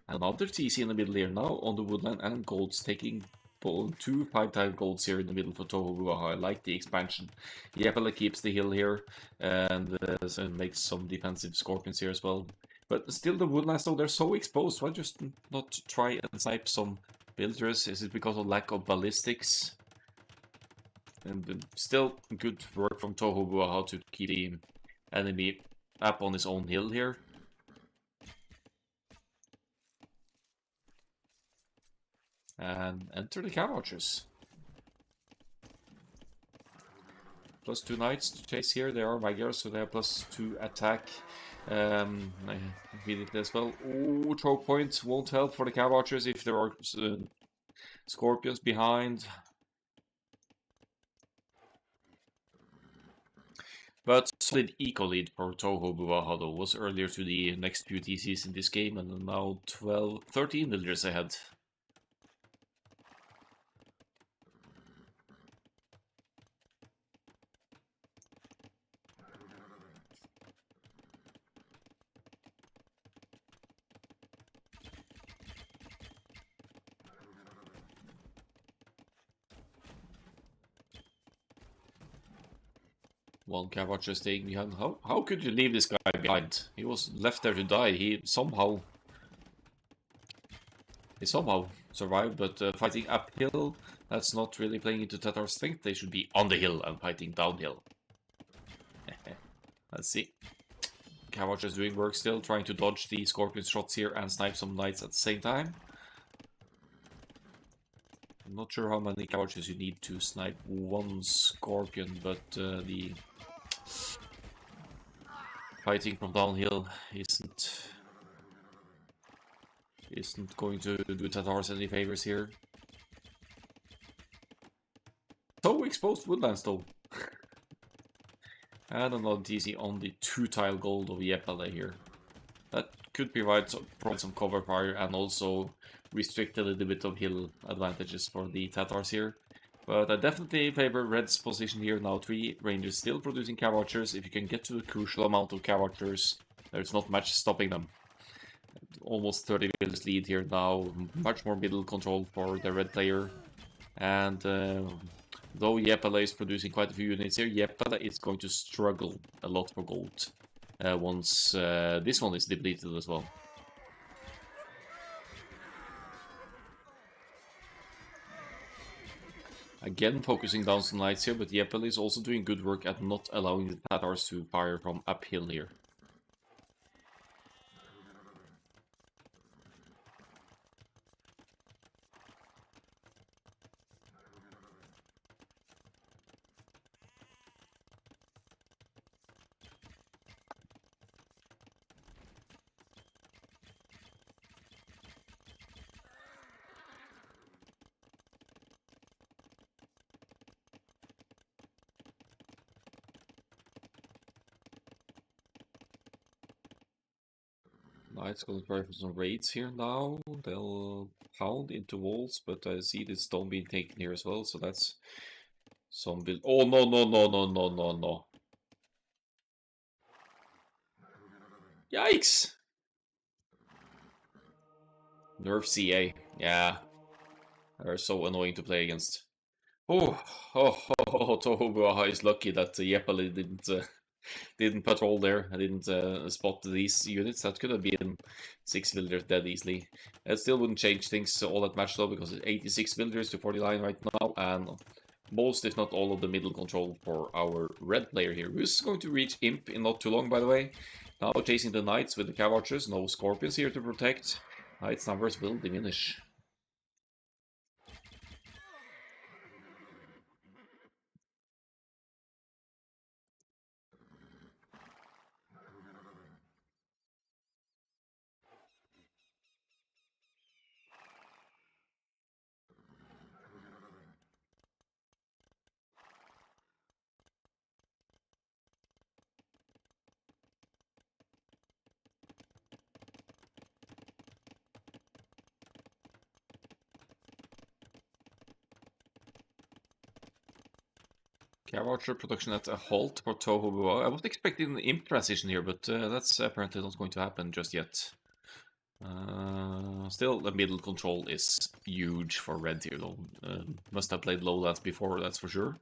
Another TC in the middle here now on the woodland, and golds taking 2 5-time golds here in the middle for Tohobuwaha. I like the expansion. Jääpala keeps the hill here and makes some defensive scorpions here as well. But still the woodlands though, they're so exposed. Why just not try and snipe some builders? Is it because of lack of ballistics? And still good work from Tohobuwaha to keep the enemy up on his own hill here. And enter the cav archers. +2 knights to chase here. They are Magyars, so they have +2 attack immediately as well. Oh, choke points won't help for the cav archers if there are scorpions behind. But solid eco lead for Tohobuwaha though was earlier to the next few TCs in this game, and now 13 villagers ahead. One cavalry just staying behind. How could you leave this guy behind? He was left there to die. He somehow survived, but fighting uphill, that's not really playing into Tatar's strength. They should be on the hill and fighting downhill. Let's see. Cavalry is doing work still, trying to dodge the scorpion shots here and snipe some knights at the same time. I'm not sure how many cavalries you need to snipe one scorpion, but the fighting from downhill isn't going to do Tatars any favors here. So exposed woodlands though. And another TC on the 2-tile gold of Jääpala here. That could provide some cover fire and also restrict a little bit of hill advantages for the Tatars here. But I definitely favor Red's position here now. 3 rangers still producing cavalchers. If you can get to a crucial amount of cavalchers, there's not much stopping them. Almost 30 village lead here now. Much more middle control for the red player. And though Jääpala is producing quite a few units here, Jääpala is going to struggle a lot for gold once this one is depleted as well. Again, focusing down some knights here, but Jääpala is also doing good work at not allowing the Tatars to fire from uphill here. Knights going to try for some raids here now. They'll pound into walls, but I see this stone being taken here as well, so that's some build. Oh no no no no no no no! Yikes! Nerf CA, yeah, they're so annoying to play against. Tohobuwaha is lucky that Jääpala didn't patrol there. I didn't spot these units. That could have been 6 villagers dead easily. It still wouldn't change things all that much though, because it's 86 villagers to 49 right now, and most, if not all, of the middle control for our red player here, who's going to reach Imp in not too long, by the way. Now chasing the knights with the cavalchers. No scorpions here to protect. Knights numbers will diminish. Cavalry production at a halt for Tohobuwaha. I was expecting an imp transition here, but that's apparently not going to happen just yet. Still, the middle control is huge for red here, though. Must have played lowlands before, that's for sure.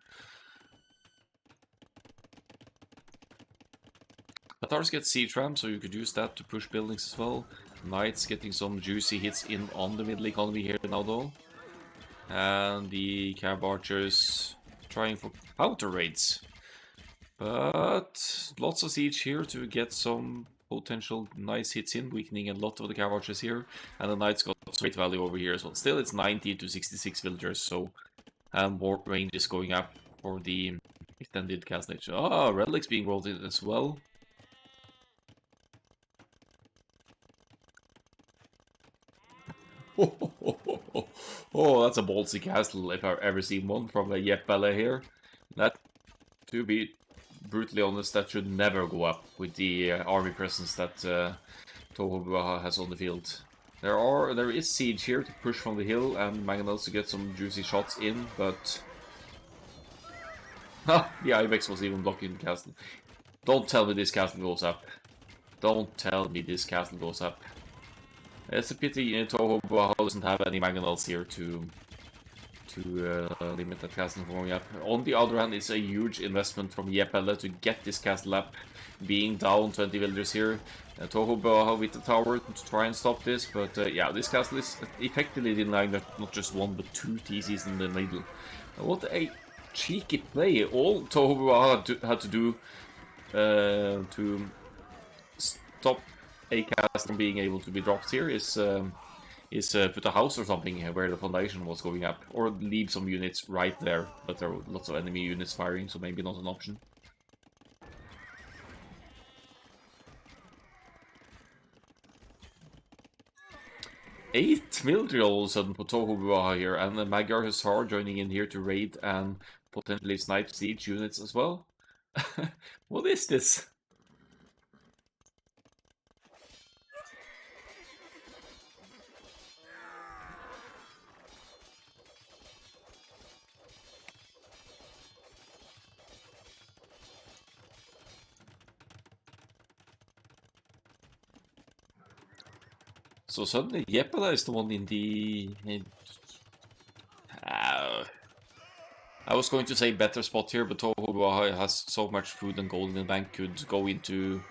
Tatars get siege ram, so you could use that to push buildings as well. Knights getting some juicy hits in on the middle economy here now, though. And the cab archers trying for counter raids. But lots of siege here to get some potential nice hits in, weakening a lot of the cab archers here. And the knights got great value over here as well. Still, it's 90 to 66 villagers, so more range is going up for the extended castle. Ah, relics being rolled in as well. Oh, that's a ballsy castle if I've ever seen one from a Jääpala here. That, to be brutally honest, that should never go up with the army presence that Tohobuwaha has on the field. There is siege here to push from the hill and mangonels to get some juicy shots in, but the Ibex was even blocking the castle. Don't tell me this castle goes up. Don't tell me this castle goes up. It's a pity Tohobuwaha doesn't have any mangonels here to limit that castle from going up. On the other hand, it's a huge investment from Jääpala to get this castle up, being down 20 villagers here. Tohobuwaha with the tower to try and stop this, but yeah, this castle is effectively denying not just one but two TCs in the middle. What a cheeky play! All Tohobuwaha had to do to stop a castle from being able to be dropped here is put a house or something where the foundation was going up, or leave some units right there, but there were lots of enemy units firing, so maybe not an option. 8 military all of a sudden for Tohobuwaha here, and the Magyar Hussar joining in here to raid and potentially snipe siege units as well. What is this? So suddenly Jääpala is the one in the... I was going to say better spot here, but Tohobuwaha has so much food and gold in the bank, could go into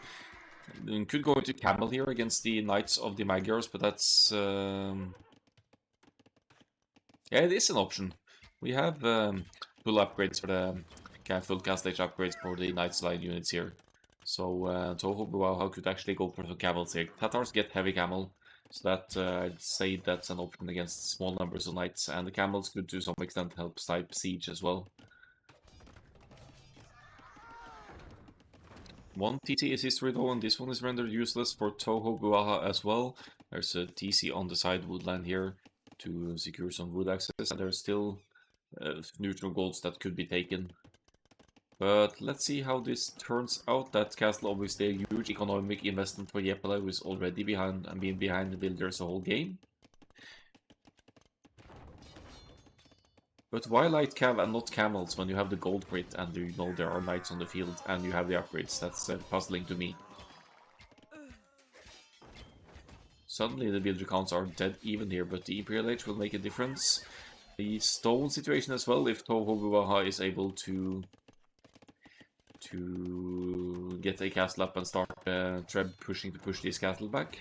Camel here against the Knights of the Magyars, but that's... yeah, it is an option. We have full upgrades for the full cast stage upgrades for the Knights line units here. So Tohobuwaha could actually go for the camels here. Tatars get heavy camel, so that I'd say that's an option against small numbers of knights, and the camels could to some extent help type siege as well. One TC is history though, and this one is rendered useless for Tohobuwaha as well. There's a TC on the side woodland here to secure some wood access, and there's still neutral golds that could be taken. But let's see how this turns out. That castle obviously a huge economic investment for Jääpala, who is already behind and been behind the builders the whole game. But why light cav and not camels when you have the gold grid and you know there are knights on the field and you have the upgrades? That's puzzling to me. Suddenly the builder counts are dead even here, but the Imperial Age will make a difference. The stone situation as well, if Tohobuwaha is able to get a castle up and start Treb pushing to push this castle back.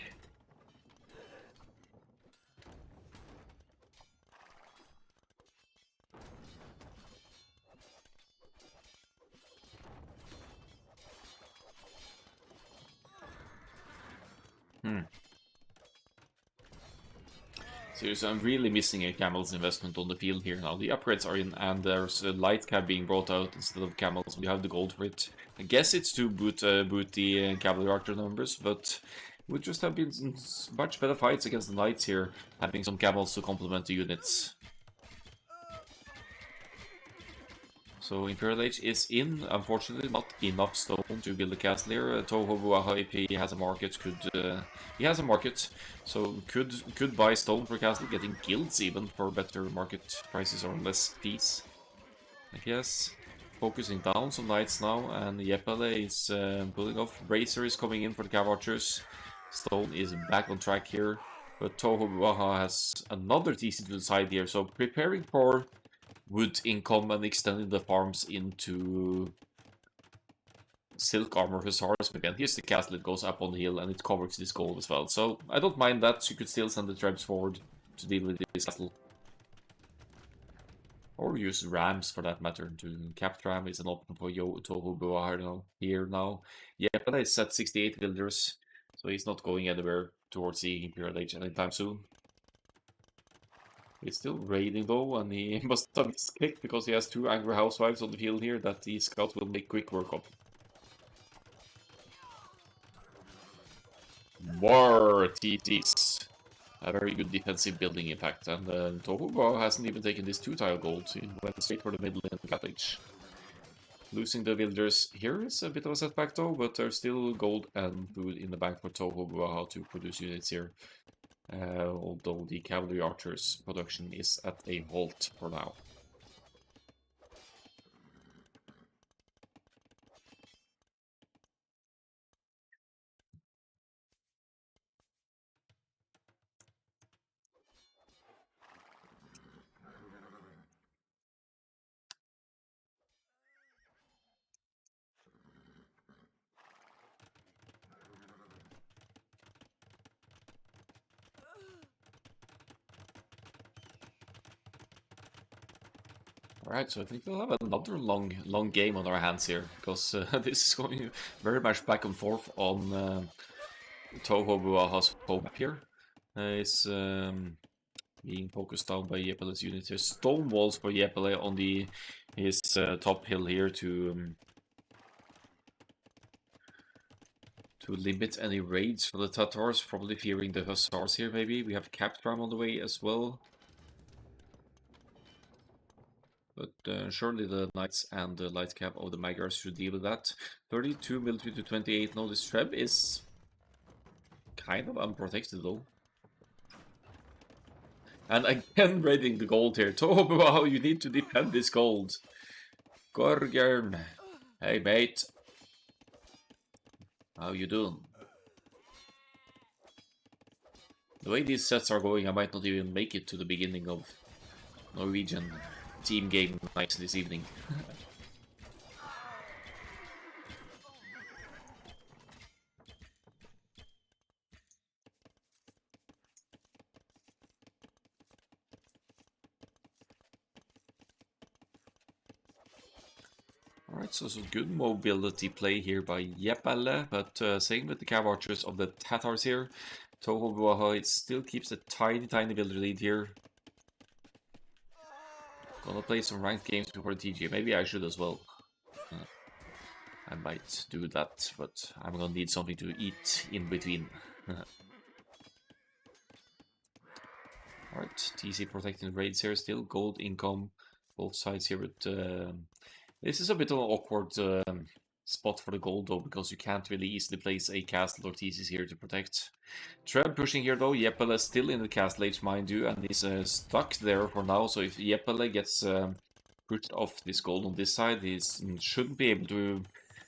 Seriously, I'm really missing a camel's investment on the field here now. The upgrades are in, and there's a light cab being brought out instead of camels. We have the gold for it. I guess it's to boot the cavalry archer numbers, but would just have been much better fights against the knights here, having some camels to complement the units. So Imperial Age is in, unfortunately not enough stone to build a castle here. Tohobuwaha, if he has a market, he has a market, so could buy stone for castle, getting guilds even for better market prices or less fees, I guess. Focusing down some knights now, and Jääpala is pulling off. Bracer is coming in for the cav archers. Stone is back on track here, but Tohobuwaha has another TC to the side here, so preparing for wood income and extending the farms into silk armor hussars again. Here's the castle, it goes up on the hill and it covers this gold as well. So I don't mind that, you could still send the trebs forward to deal with this castle. Or use rams for that matter. To cap ram is an option for Tohobuwaha here now. Yeah, but it's at 68 villagers, so he's not going anywhere towards the Imperial Age anytime soon. He's still raiding though, and he must have escaped because he has 2 angry housewives on the field here that the scouts will make quick work of. More TTs. A very good defensive building impact, and Tohobuwaha hasn't even taken this 2-tile gold, so he went straight for the middle in the cabbage. Losing the villagers here is a bit of a setback though, but there's still gold and food in the bank for Tohobuwaha to produce units here. Although the cavalry archers production is at a halt for now. Alright, so I think we'll have another long game on our hands here, because this is going very much back and forth on Tohobuwaha's home map here. It's being focused down by Jääpala's unit here. Stone walls for Jääpala on his top hill here to limit any raids for the Tatars, probably fearing the Hussars here maybe. We have Captram on the way as well. But surely the Knights and the Light Cap of the Magyars should deal with that. 32 military to 28. Now this Treb is kind of unprotected though. And again raiding the gold here. Tohobuwaha, you need to defend this gold. Gorgern. Hey mate. How you doing? The way these sets are going, I might not even make it to the beginning of Norwegian team game night this evening. Alright, so some good mobility play here by Jääpala, but same with the Cav Archers of the Tatars here. Tohobuwaha, it still keeps a tiny builder lead here. Gonna play some ranked games before the TG. Maybe I should as well. I might do that, but I'm gonna need something to eat in between. Alright, TC protecting raids here still. Gold income, both sides here, but this is a bit of an awkward spot for the gold though, because you can't really easily place a castle or thesis here to protect. Treb pushing here though. Jääpala is still in the castle age, mind you, and he's stuck there for now. So if Jääpala gets pushed off this gold on this side, he shouldn't be able to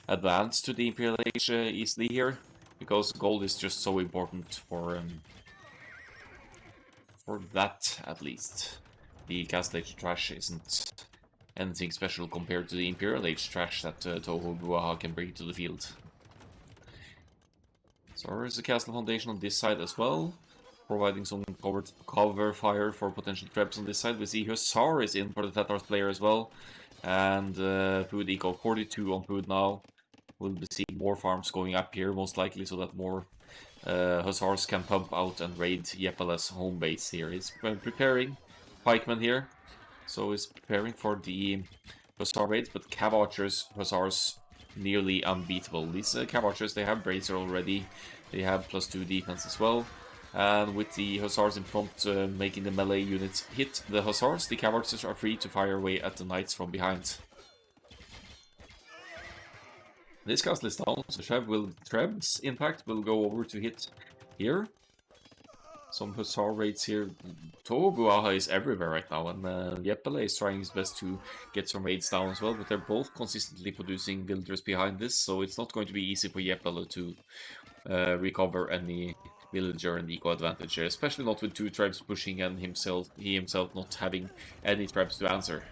advance to the Imperial Age easily here, because gold is just so important for that at least. The castle age trash isn't anything special compared to the Imperial Age trash that Tohobuwaha can bring to the field. So there's a castle foundation on this side as well, providing some cover fire for potential traps on this side. We see Hussar is in for the Tatars player as well, and food eco 42 on food now. We'll be seeing more farms going up here most likely, so that more Hussars can pump out and raid Jääpala's home base here. He's preparing pikemen here. So he's preparing for the Hussar raids, but Cav Archers, Hussars, nearly unbeatable. These Cav Archers, they have Bracer already, they have +2 defense as well, and with the Hussars in front making the melee units hit the Hussars, the Cav Archers are free to fire away at the Knights from behind. This castle is down, so Treb's impact will go over to hit here. Some Hussar raids here. Tohobuwaha is everywhere right now, and Jääpala is trying his best to get some raids down as well, but they're both consistently producing builders behind this, so it's not going to be easy for Jääpala to recover any villager and eco advantage here, especially not with 2 tribes pushing and he himself not having any tribes to answer.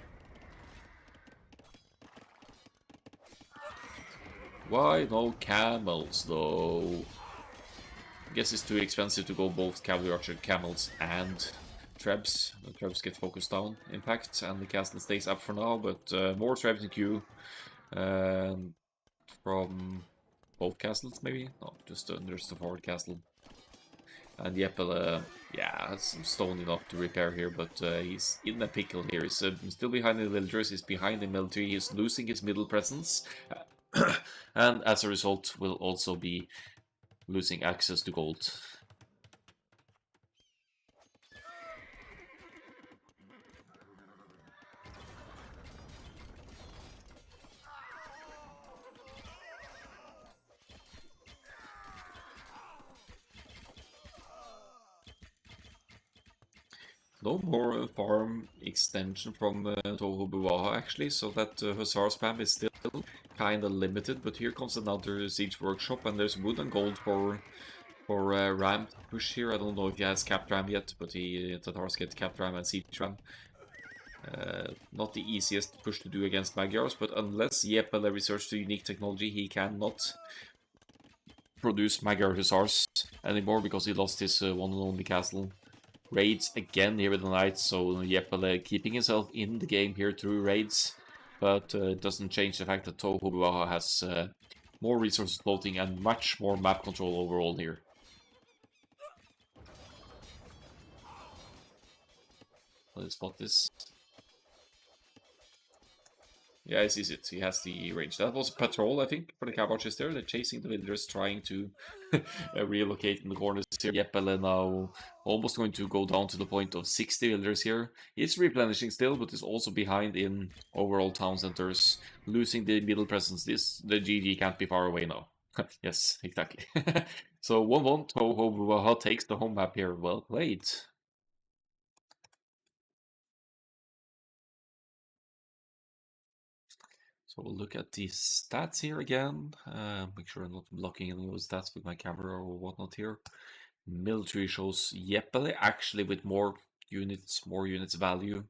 Why no camels though? I guess it's too expensive to go both cavalry archer camels and trebs. The trebs get focused down, in fact, and the castle stays up for now, but more trebs in queue from both castles, maybe? No, just the forward castle. And Jääpala, yeah, has some stone enough to repair here, but he's in a pickle here. He's still behind the villagers, he's behind the military, he's losing his middle presence, and as a result will also be losing access to gold. No more farm extension from Tohobuwaha actually, so that Hussar spam is still kinda limited, but here comes another siege workshop, and there's wood and gold for ram push here. I don't know if he has capped ram yet, but Tatars get capped ram and siege ram. Not the easiest push to do against Magyars, but unless Jääpala researched the unique technology, he cannot produce Magyar Hussars anymore because he lost his one and only castle raids again here with the Knights, so Jääpala keeping himself in the game here through raids, but it doesn't change the fact that Tohobuwaha has more resources floating and much more map control overall here. Let's spot this. Yeah, he sees it. He has the range. That was a patrol, I think, for the Caboches there. They're chasing the villagers, trying to relocate in the corners here. Jääpala now almost going to go down to the point of 60 villagers here. He's replenishing still, but is also behind in overall town centers, losing the middle presence. The GG can't be far away now. Yes, exactly. So 1-1, Tohobuwaha takes the home map here. Well played. So we'll look at the stats here again. Make sure I'm not blocking any of the stats with my camera or whatnot here. Military shows Jääpala actually with more units value.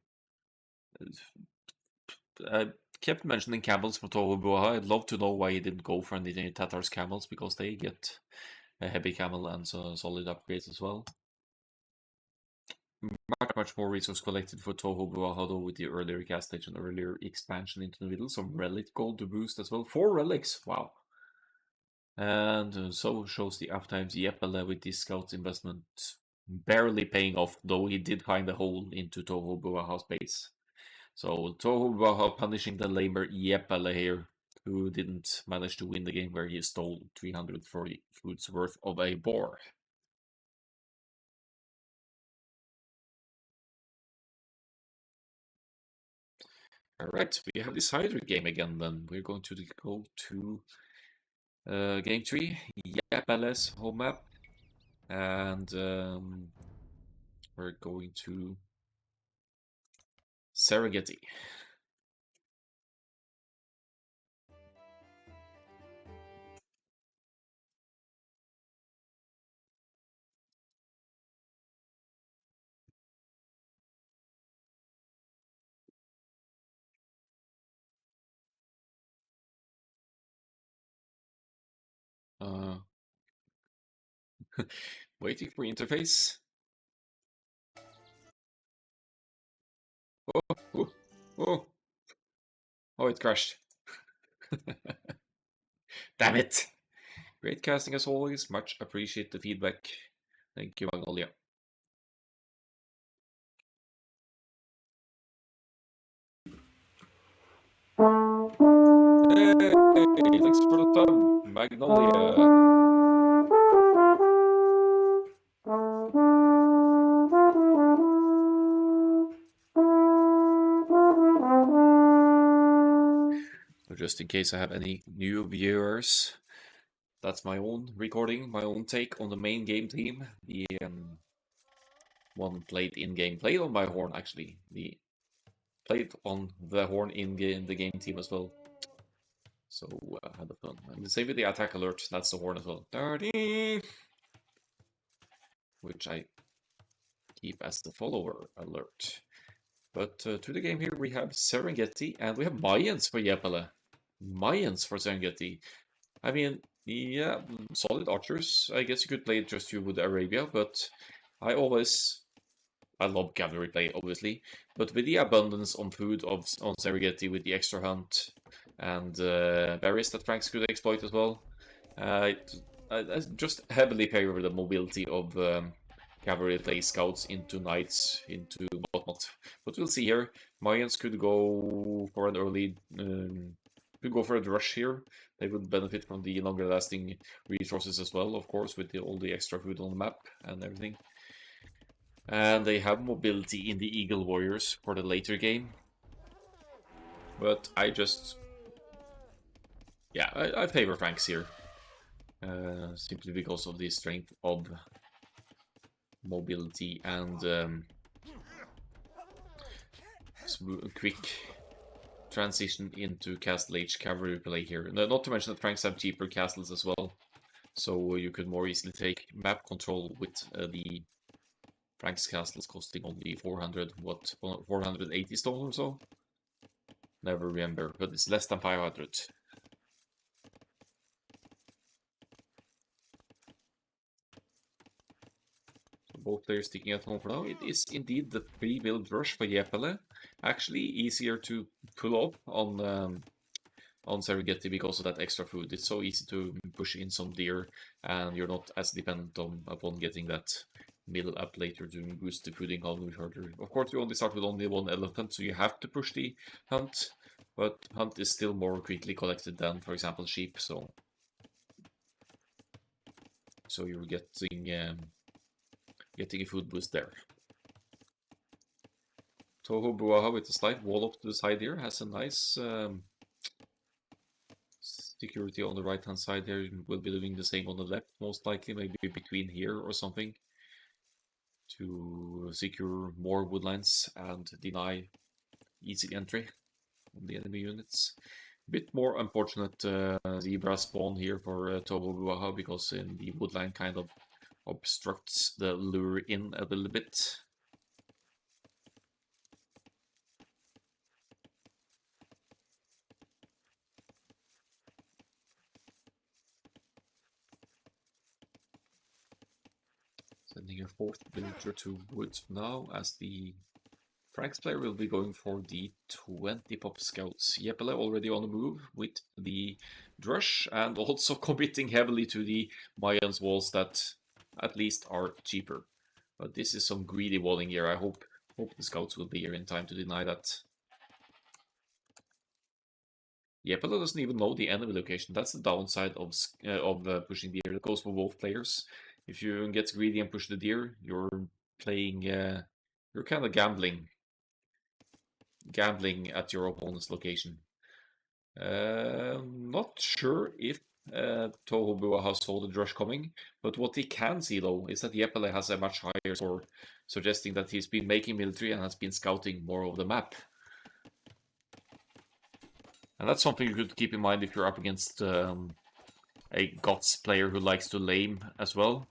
I kept mentioning camels for Tohobuwaha. I'd love to know why he didn't go for any Tatars camels, because they get a heavy camel and solid upgrades as well. Much more resource collected for Tohobuwaha though, with the earlier cast stage and earlier expansion into the middle. Some relic gold to boost as well. 4 relics, wow. And so shows the uptimes Jääpala with the scouts investment barely paying off, though he did find a hole into Tohobuwaha's base. So Tohobuwaha punishing the lamer Jääpala here, who didn't manage to win the game where he stole 340 foods worth of a boar. Alright, we have this Hydra game again then. We're going to go to game 3, Jääpala's home map. And we're going to Serengeti. Waiting for interface. Oh, it crashed. Damn it. Great casting as always. Much appreciate the feedback. Thank you, Magnolia. Hey, thanks for the sub, Magnolia. Just in case I have any new viewers, that's my own recording, my own take on the main game theme. The one played in-game, played on my horn actually. The played on the horn in the game team as well. So had fun. And the same with the attack alert, that's the horn as well. Which I keep as the follower alert. But to the game here we have Serengeti and we have Mayans for Jääpala. Mayans for Serengeti. I mean, yeah, solid archers. I guess you could play it just you with Arabia, but I love cavalry play, obviously. But with the abundance on food on Serengeti, with the extra hunt and berries that Franks could exploit as well, I just heavily favor the mobility of cavalry play scouts into knights, into whatnot. But we'll see here. Mayans could go for an early... could go for a rush here. They would benefit from the longer lasting resources as well, of course, with all the extra food on the map and everything. And they have mobility in the Eagle Warriors for the later game. But I just... yeah, I favor Franks here. Simply because of the strength of mobility and quick transition into Castle Age cavalry play here. Not to mention that Franks have cheaper castles as well, so you could more easily take map control with the Franks castles costing only 480 stone or so? Never remember, but it's less than 500. both players sticking at home for now. It is indeed the pre-build rush for Jääpala. Actually easier to pull off on Serengeti because of that extra food. It's so easy to push in some deer, and you're not as dependent upon getting that middle up later to boost the food income further. Of course, you only start with only one elephant, so you have to push the hunt, but hunt is still more quickly collected than, for example, sheep. So you're getting a food boost there. Tohobuwaha with a slight wall up to the side here has a nice security on the right hand side here. We'll be doing the same on the left, most likely, maybe between here or something, to secure more woodlines and deny easy entry on the enemy units. A bit more unfortunate zebra spawn here for Tohobuwaha, because the woodline kind of obstructs the lure in a little bit. Sending a fourth villager to woods now, as the Frank's player will be going for the 20 pop scouts. Jääpala already on the move with the drush, and also committing heavily to the Mayans walls that at least are cheaper. But this is some greedy walling here. I hope the scouts will be here in time to deny that. Jääpala doesn't even know the enemy location. That's the downside of pushing the deer. It goes for both players. If you get greedy and push the deer, you're playing, you're kind of gambling at your opponent's location. Not sure if Tohobuwaha saw the drush coming, but what he can see though is that Jääpala has a much higher score, suggesting that he's been making military and has been scouting more of the map. And that's something you could keep in mind if you're up against a GOTS player who likes to lame as well.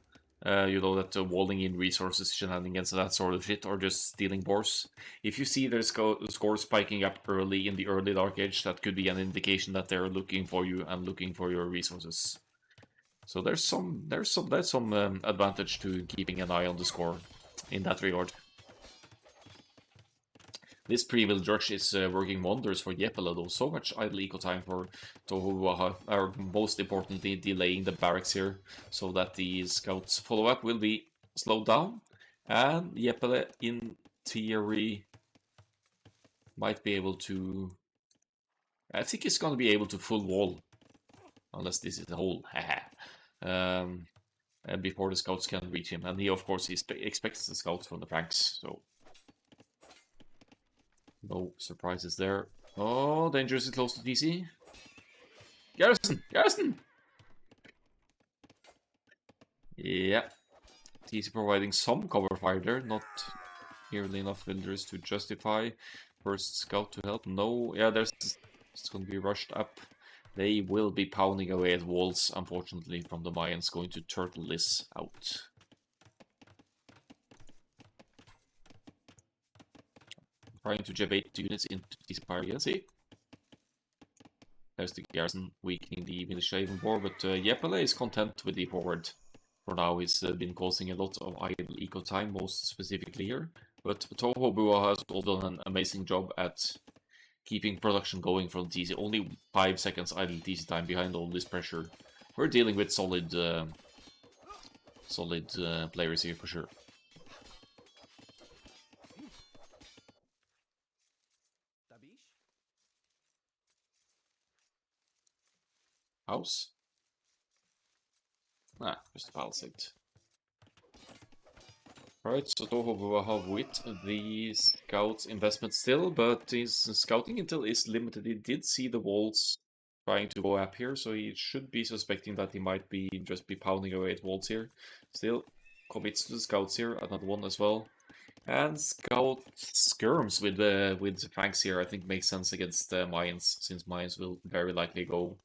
You know that walling in resources, shenanigans, and that sort of shit, or just stealing boars. If you see their score spiking up early in the early Dark Age, that could be an indication that they're looking for you and looking for your resources. So there's some advantage to keeping an eye on the score in that regard. This pre-build rush is working wonders for Jääpala though. So much idle eco time for Tohobuwaha, or most importantly delaying the barracks here, so that the scouts follow-up will be slowed down, and Jääpala in theory might be able to... I think he's going to be able to full wall, unless this is a hole, before the scouts can reach him, and he of course expects the scouts from the Franks, so... No surprises there. Oh, dangerously close to TC. Garrison! Garrison! Yeah. TC providing some cover fire there. Not nearly enough villagers to justify first scout to help. No, yeah, it's going to be rushed up. They will be pounding away at walls, unfortunately, from the Mayans, going to turtle this out. Trying to jab-bait units into TC fire again, see? There's the garrison weakening the militia even more, but Jääpala is content with the forward. For now, he's been causing a lot of idle eco time, most specifically here. But Tohobuwaha has also done an amazing job at keeping production going from TC. Only 5 seconds idle TC time behind all this pressure. We're dealing with solid players here for sure. House? Ah, just a palisade. Right, so Tohobuwaha with the scouts investment still, but his scouting intel is limited. He did see the walls trying to go up here, so he should be suspecting that he might be just be pounding away at walls here. Still commits to the scouts here, another one as well. And scout skirms with Franks here, I think makes sense against Mayans, since Mayans will very likely go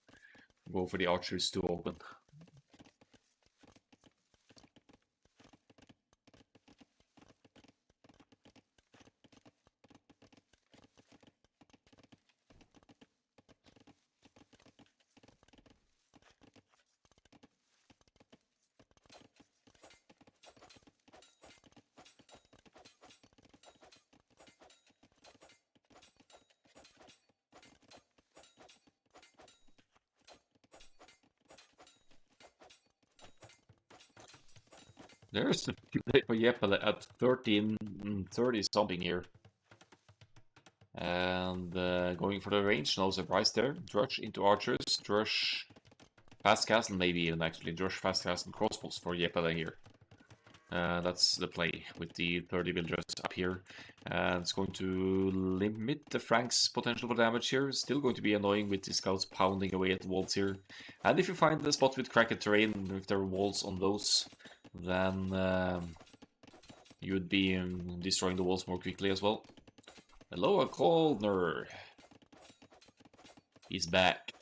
for the archers to open. There's the play for Jääpala at 13:30 something here. And going for the range, no surprise there. Drush into archers, Drush fast castle, maybe even actually. Drush fast castle crossbows for Jääpala here. That's the play with the 30 villagers up here. And it's going to limit the Franks' potential for damage here. Still going to be annoying with the scouts pounding away at the walls here. And if you find the spot with cracked terrain, if there are walls on those, then you would be destroying the walls more quickly as well. Hello, Akkal-AOE. He's back.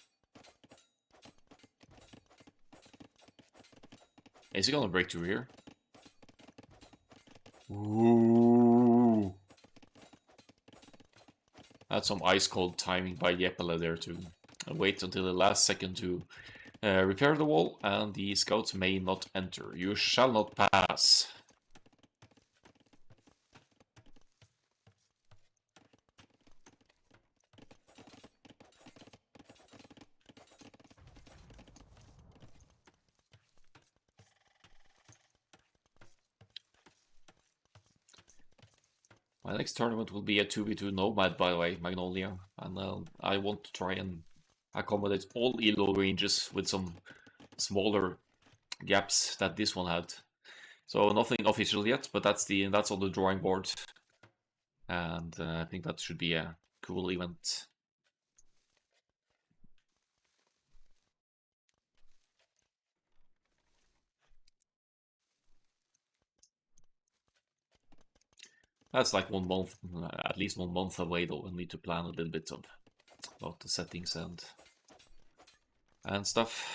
Is he gonna break through here? Ooh. That's some ice cold timing by Jääpala there to wait until the last second to repair the wall, and the scouts may not enter. You shall not pass. My next tournament will be a 2v2 Nomad, by the way, Magnolia, and I want to try and accommodate all elo ranges with some smaller gaps that this one had. So nothing official yet, but that's on the drawing board, and I think that should be a cool event. That's like 1 month, at least 1 month away though. I need to plan a little bit about the settings and stuff.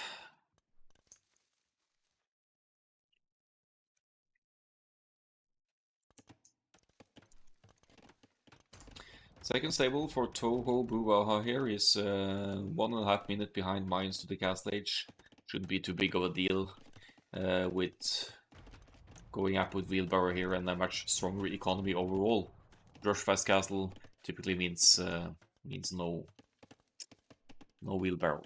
Second stable for Tohobuwaha here is 1.5 minutes behind mines to the castle age. Shouldn't be too big of a deal with going up with wheelbarrow here and a much stronger economy overall. Drush fast castle typically means no wheelbarrow.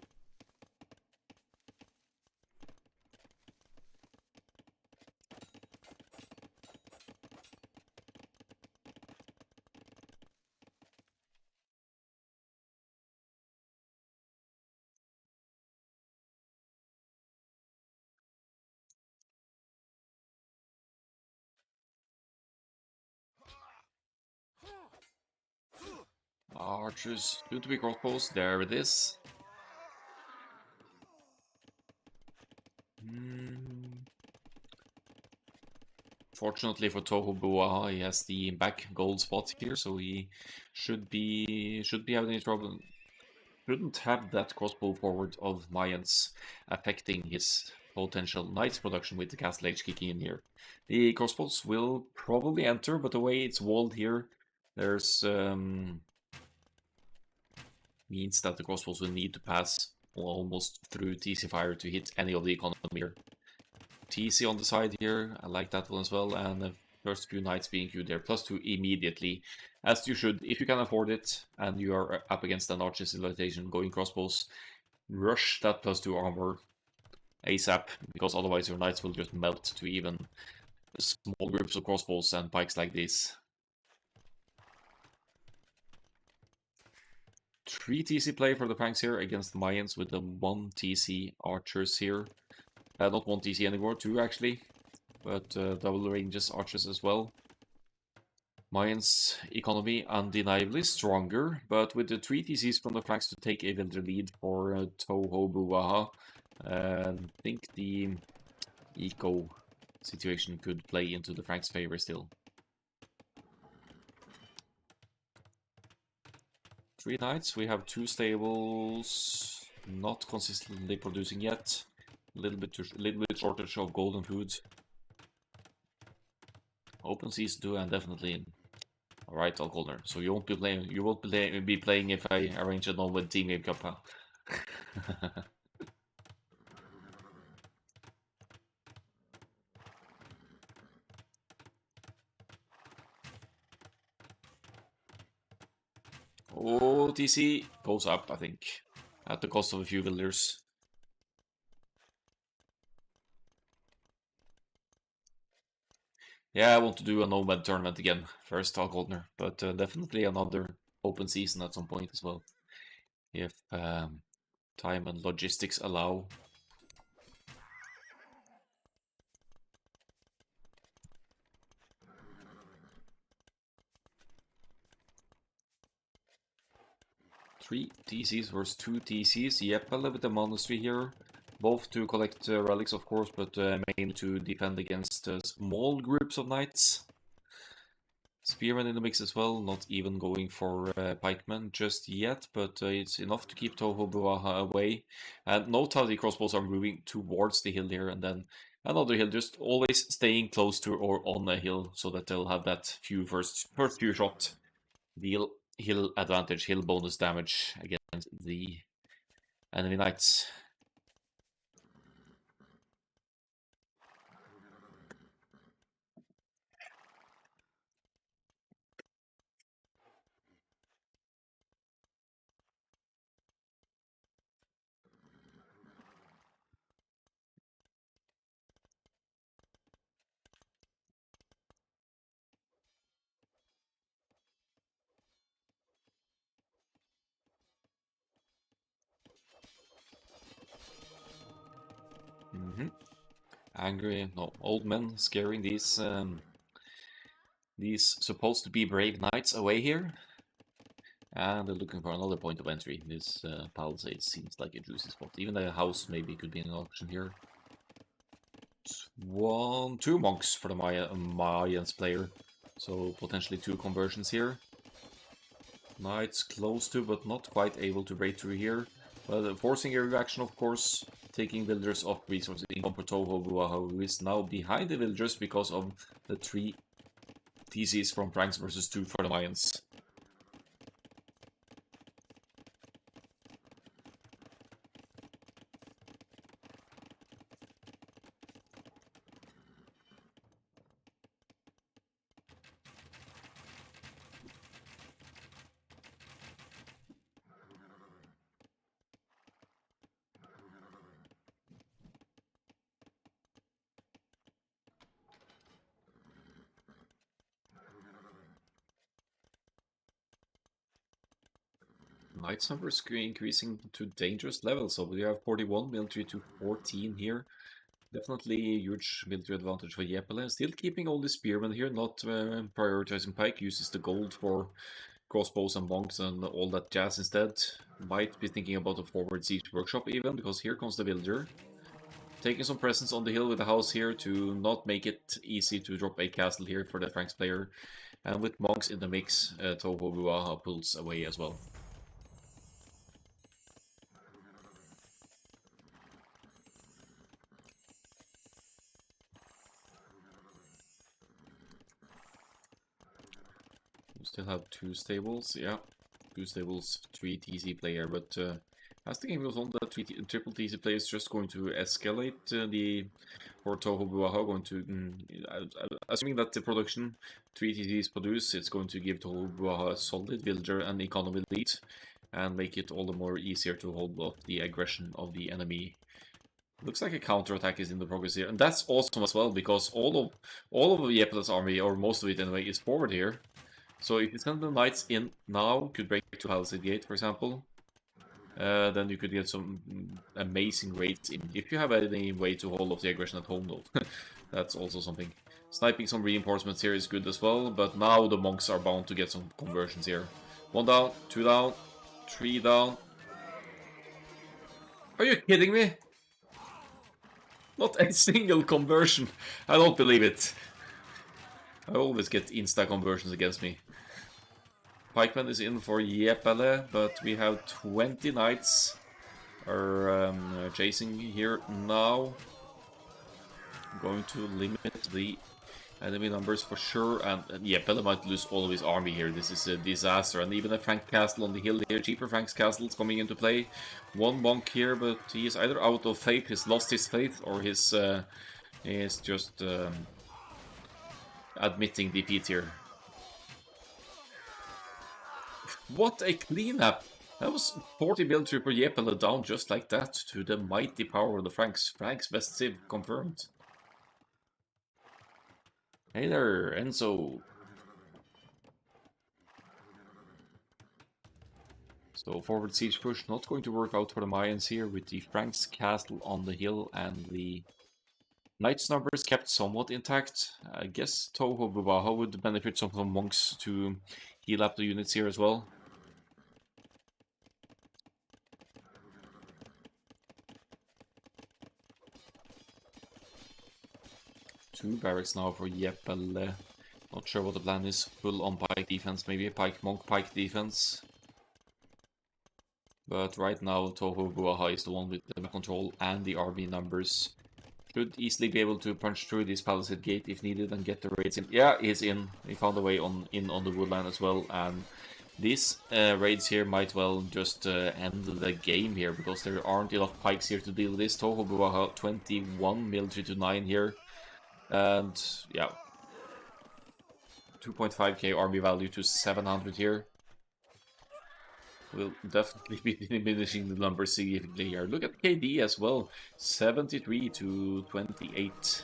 Archers, soon to be crossbows. There it is. Fortunately for Tohobuwaha, he has the back gold spot here, so he should be having any trouble. Shouldn't have that crossbow forward of Mayans affecting his potential knights production with the castle age kicking in here. The crossbows will probably enter, but the way it's walled here, there's means that the crossbows will need to pass almost through TC fire to hit any of the economy here. TC on the side here, I like that one as well, and the first few knights being queued there, +2 immediately, as you should, if you can afford it, and you are up against an archer civilization going crossbows, rush that +2 armor ASAP, because otherwise your knights will just melt to even small groups of crossbows and pikes like this. 3 TC play for the Franks here against the Mayans with the 1 TC archers here. Not 1 TC anymore, 2 actually, but double ranges archers as well. Mayans' economy undeniably stronger, but with the 3 TCs from the Franks to take a villager lead for Tohobuwaha, I think the eco situation could play into the Franks' favor still. 3 knights, we have 2 stables, not consistently producing yet. A little bit shortage of golden food. Open season 2 and definitely. Alright, Akkal-AOE. So you won't be playing if I arrange a non-win team game cup, huh? Oh, TC goes up, I think, at the cost of a few villagers. Yeah, I want to do a Nomad tournament again. First Akkal-AOE, but definitely another open season at some point as well. If time and logistics allow. Three TCs versus two TCs. Jääpala with the monastery here. Both to collect relics, of course, but mainly to defend against small groups of knights. Spearman in the mix as well, not even going for pikemen just yet, but it's enough to keep Tohobuwaha away. And note how the crossbows are moving towards the hill here, and then another hill, just always staying close to or on a hill, so that they'll have that first few shot deal hill advantage, hill bonus damage against the enemy knights. Angry, no, old men scaring these supposed to be brave knights away here. And they're looking for another point of entry. This palisade seems like a juicy spot. Even the house maybe could be an option here. Two monks for the Mayans player. So potentially two conversions here. Knights close to, but not quite able to break through here. But forcing a reaction, of course, taking villagers off resources in Tohobuwaha, who is now behind the villagers because of the 3 TCs from Franks versus 2 for the Mayans. Knights numbers increasing to dangerous levels, so we have 41 military to 14 here. Definitely a huge military advantage for Jääpala. Still keeping all the spearmen here, not prioritizing pike, uses the gold for crossbows and monks and all that jazz instead. Might be thinking about a forward siege workshop even, because here comes the villager. Taking some presence on the hill with the house here to not make it easy to drop a castle here for the Franks player. And with monks in the mix, Tohobuwaha pulls away as well. We still have 2 stables, yeah. 2 stables, 3 TC player, but as the game goes on, the triple TC player is just going to escalate the for Tohobuwaha, going to, assuming that the production 3 TCs produce, it's going to give Tohobuwaha a solid villager and economy lead, and make it all the more easier to hold off the aggression of the enemy. Looks like a counterattack is in the progress here, and that's awesome as well, because all of Jääpala's army, or most of it anyway, is forward here. So if you send the knights in now, could break to Palisade Gate, for example, then you could get some amazing raids in. If you have any way to hold off the aggression at home, though, that's also something. Sniping some reinforcements here is good as well, but now the monks are bound to get some conversions here. 1 down, 2 down, 3 down. Are you kidding me? Not a single conversion. I don't believe it. I always get insta conversions against me. Pikeman is in for Jääpala, but we have 20 knights are chasing here now. Going to limit the enemy numbers for sure, and Jääpala might lose all of his army here. This is a disaster, and even a Frank castle on the hill here, cheaper Frank's castles coming into play. 1 monk here, but he is either out of faith, he's lost his faith, or he's just admitting defeat here. What a cleanup! That was 40 military per Jääpala down just like that to the mighty power of the Franks. Franks best civ confirmed. Hey there, Enzo. So forward siege push not going to work out for the Mayans here with the Franks castle on the hill and the Knights numbers kept somewhat intact. I guess Tohobuwaha would benefit some monks to heal up the units here as well. Two barracks now for Jääpala. Not sure what the plan is. Full on pike defense, maybe pike monk pike defense. But right now Tohobuwaha is the one with the control and the army numbers. Should easily be able to punch through this palisade gate if needed and get the raids in. Yeah, he's in. He found a way in on the woodland as well, and these raids here might well just end the game here because there aren't enough pikes here to deal with this. Tohobuwaha 21, military to 9 here, and yeah, 2.5k army value to 700 here. Will definitely be diminishing the numbers significantly here. Look at KD as well, 73 to 28.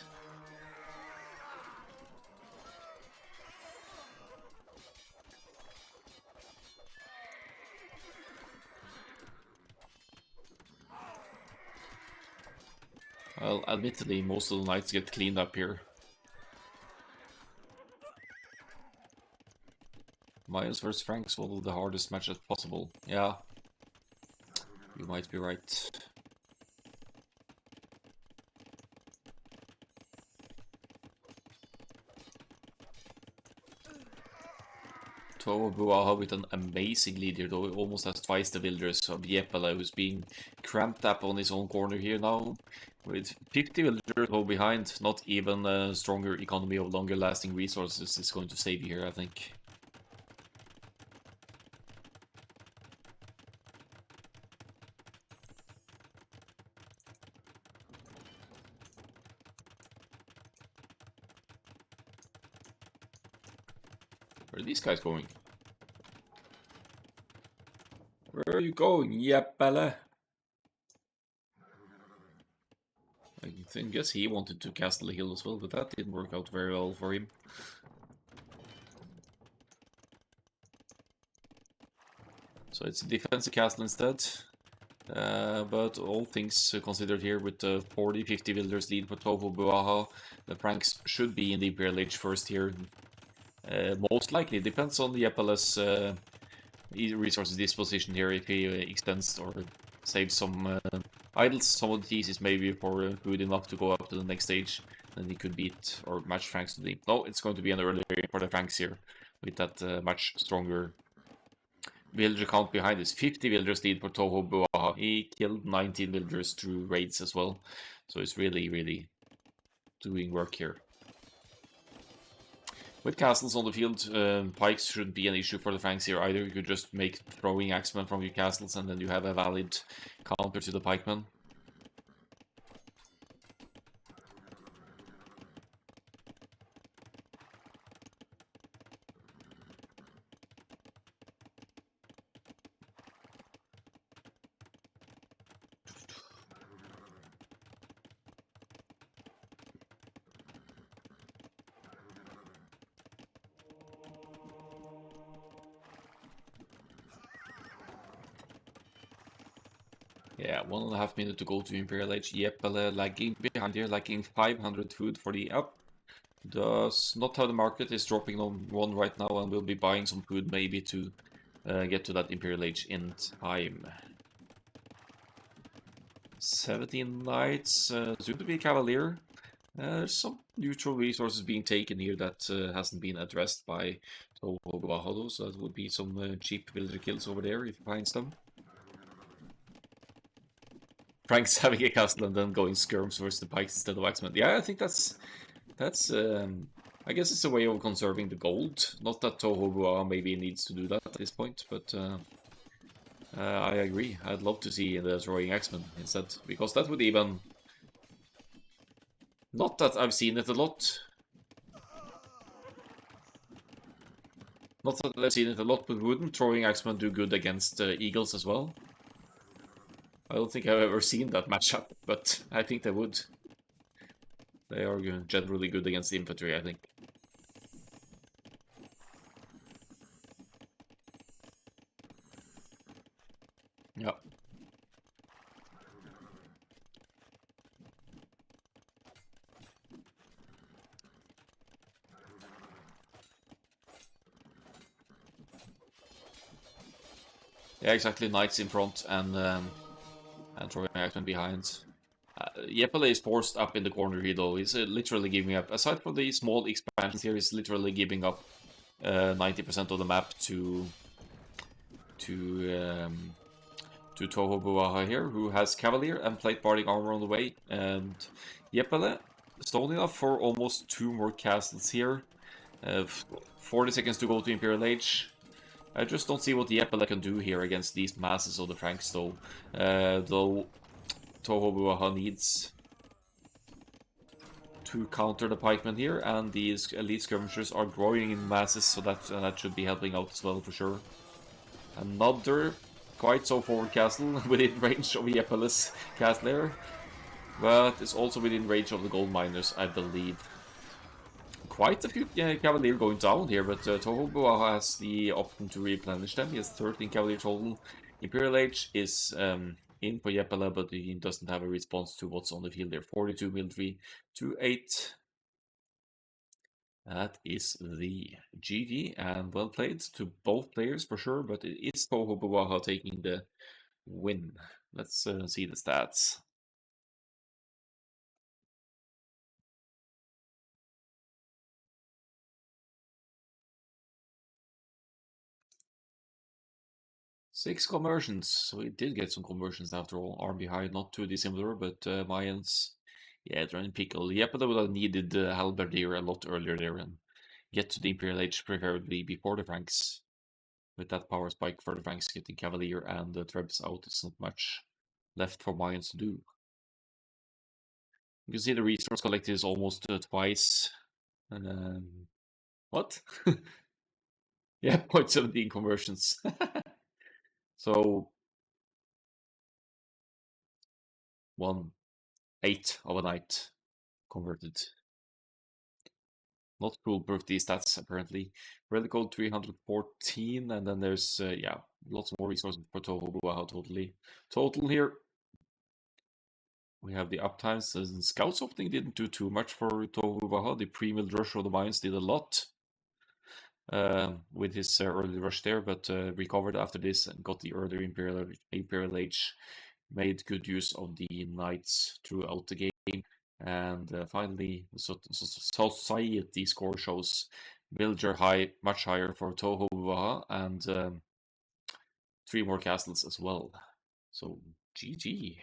Well, admittedly, most of the knights get cleaned up here. Miles versus Franks, one of the hardest matches possible. Yeah, you might be right. Tohobuwaha with an amazing lead here, though. He almost has twice the villagers of Jääpala, who's being cramped up on his own corner here now. With 50 villagers go behind, not even a stronger economy of longer lasting resources is going to save you here, I think. Where are these guys going? Where are you going, Jääpala? I guess he wanted to castle the hill as well, but that didn't work out very well for him. So it's a defensive castle instead. But all things considered here, with the 40-50 villagers lead for Tohobuwaha, the Franks should be in the Imperial Age first here. Most likely, depends on the Jääpala's resources disposition here, if he extends or saves some idols. Some of the thesis maybe for good enough to go up to the next stage, then he could beat or match Franks to the... No, it's going to be an earlier for the Franks here, with that much stronger villager count behind this. 50 villagers lead for Tohobuwaha. He killed 19 villagers through raids as well, so it's really, really doing work here. With castles on the field, pikes shouldn't be an issue for the Franks here either. You could just make throwing axemen from your castles and then you have a valid counter to the pikemen. Yeah, 1.5 minutes to go to Imperial Age. Jääpala lagging behind here, lacking 500 food for the up. Does not have the market, is dropping on one right now and will be buying some food maybe to get to that Imperial Age in time. 17 knights, soon to be Cavalier. There's some neutral resources being taken here that hasn't been addressed by Tohobuwaha, so that would be some cheap villager kills over there if he finds them. Frank's having a castle and then going skirms versus the pikes instead of axemen. Yeah, I think that's I guess it's a way of conserving the gold. Not that Tohobuwaha maybe needs to do that at this point, but I agree. I'd love to see the throwing axemen instead, because that would even... Not that I've seen it a lot. Not that I've seen it a lot, but wouldn't throwing axemen do good against eagles as well? I don't think I've ever seen that matchup, but I think they would. They are generally good against the infantry, I think. Yeah. Yeah, exactly. Knights in front and throwing Axemen behind. Jääpala is forced up in the corner here, though. He's literally giving up. Aside from the small expansions here, he's literally giving up 90% of the map to to Tohobuwaha here, who has Cavalier and Plate Barding armor on the way. And Jääpala stone enough for almost 2 more castles here. 40 seconds to go to Imperial Age. I just don't see what Jääpala can do here against these masses of the Franks, though. Though Tohobuwaha needs to counter the pikemen here, and these elite skirmishers are growing in masses, so that should be helping out as well for sure. Another quite so forward castle within range of Jääpala's castle there, but it's also within range of the gold miners, I believe. Quite a few Cavalier going down here, but Tohobuwaha has the option to replenish them. He has 13 Cavalier total. Imperial Age is in for Jääpala, but he doesn't have a response to what's on the field there. 42 military to 8. That is the GG, and well played to both players for sure, but it is Tohobuwaha taking the win. Let's see the stats. Six conversions, so we did get some conversions after all. Arm behind, not too dissimilar, but Mayans, yeah, they're in pickle. Yeah, but they would have needed Halberdier a lot earlier there and get to the Imperial Age preferably before the Franks. With that power spike for the Franks getting Cavalier and the Trebs out, it's not much left for Mayans to do. You can see the resource collected is almost twice. What? Yeah, 0.17 conversions. So 1/8 of a knight converted. Not foolproof, these stats apparently. Relic code 314, and then there's yeah, lots more resources for Tohobuwaha totally. Total here. We have the uptimes, and Scouts opening didn't do too much for Tohobuwaha. The pre-mill rush of the mines did a lot with his early rush there, but recovered after this and got the earlier Imperial Age. Made good use of the knights throughout the game. And finally, the society score shows villager high, much higher for Tohobuwaha, and 3 more castles as well. So, GG.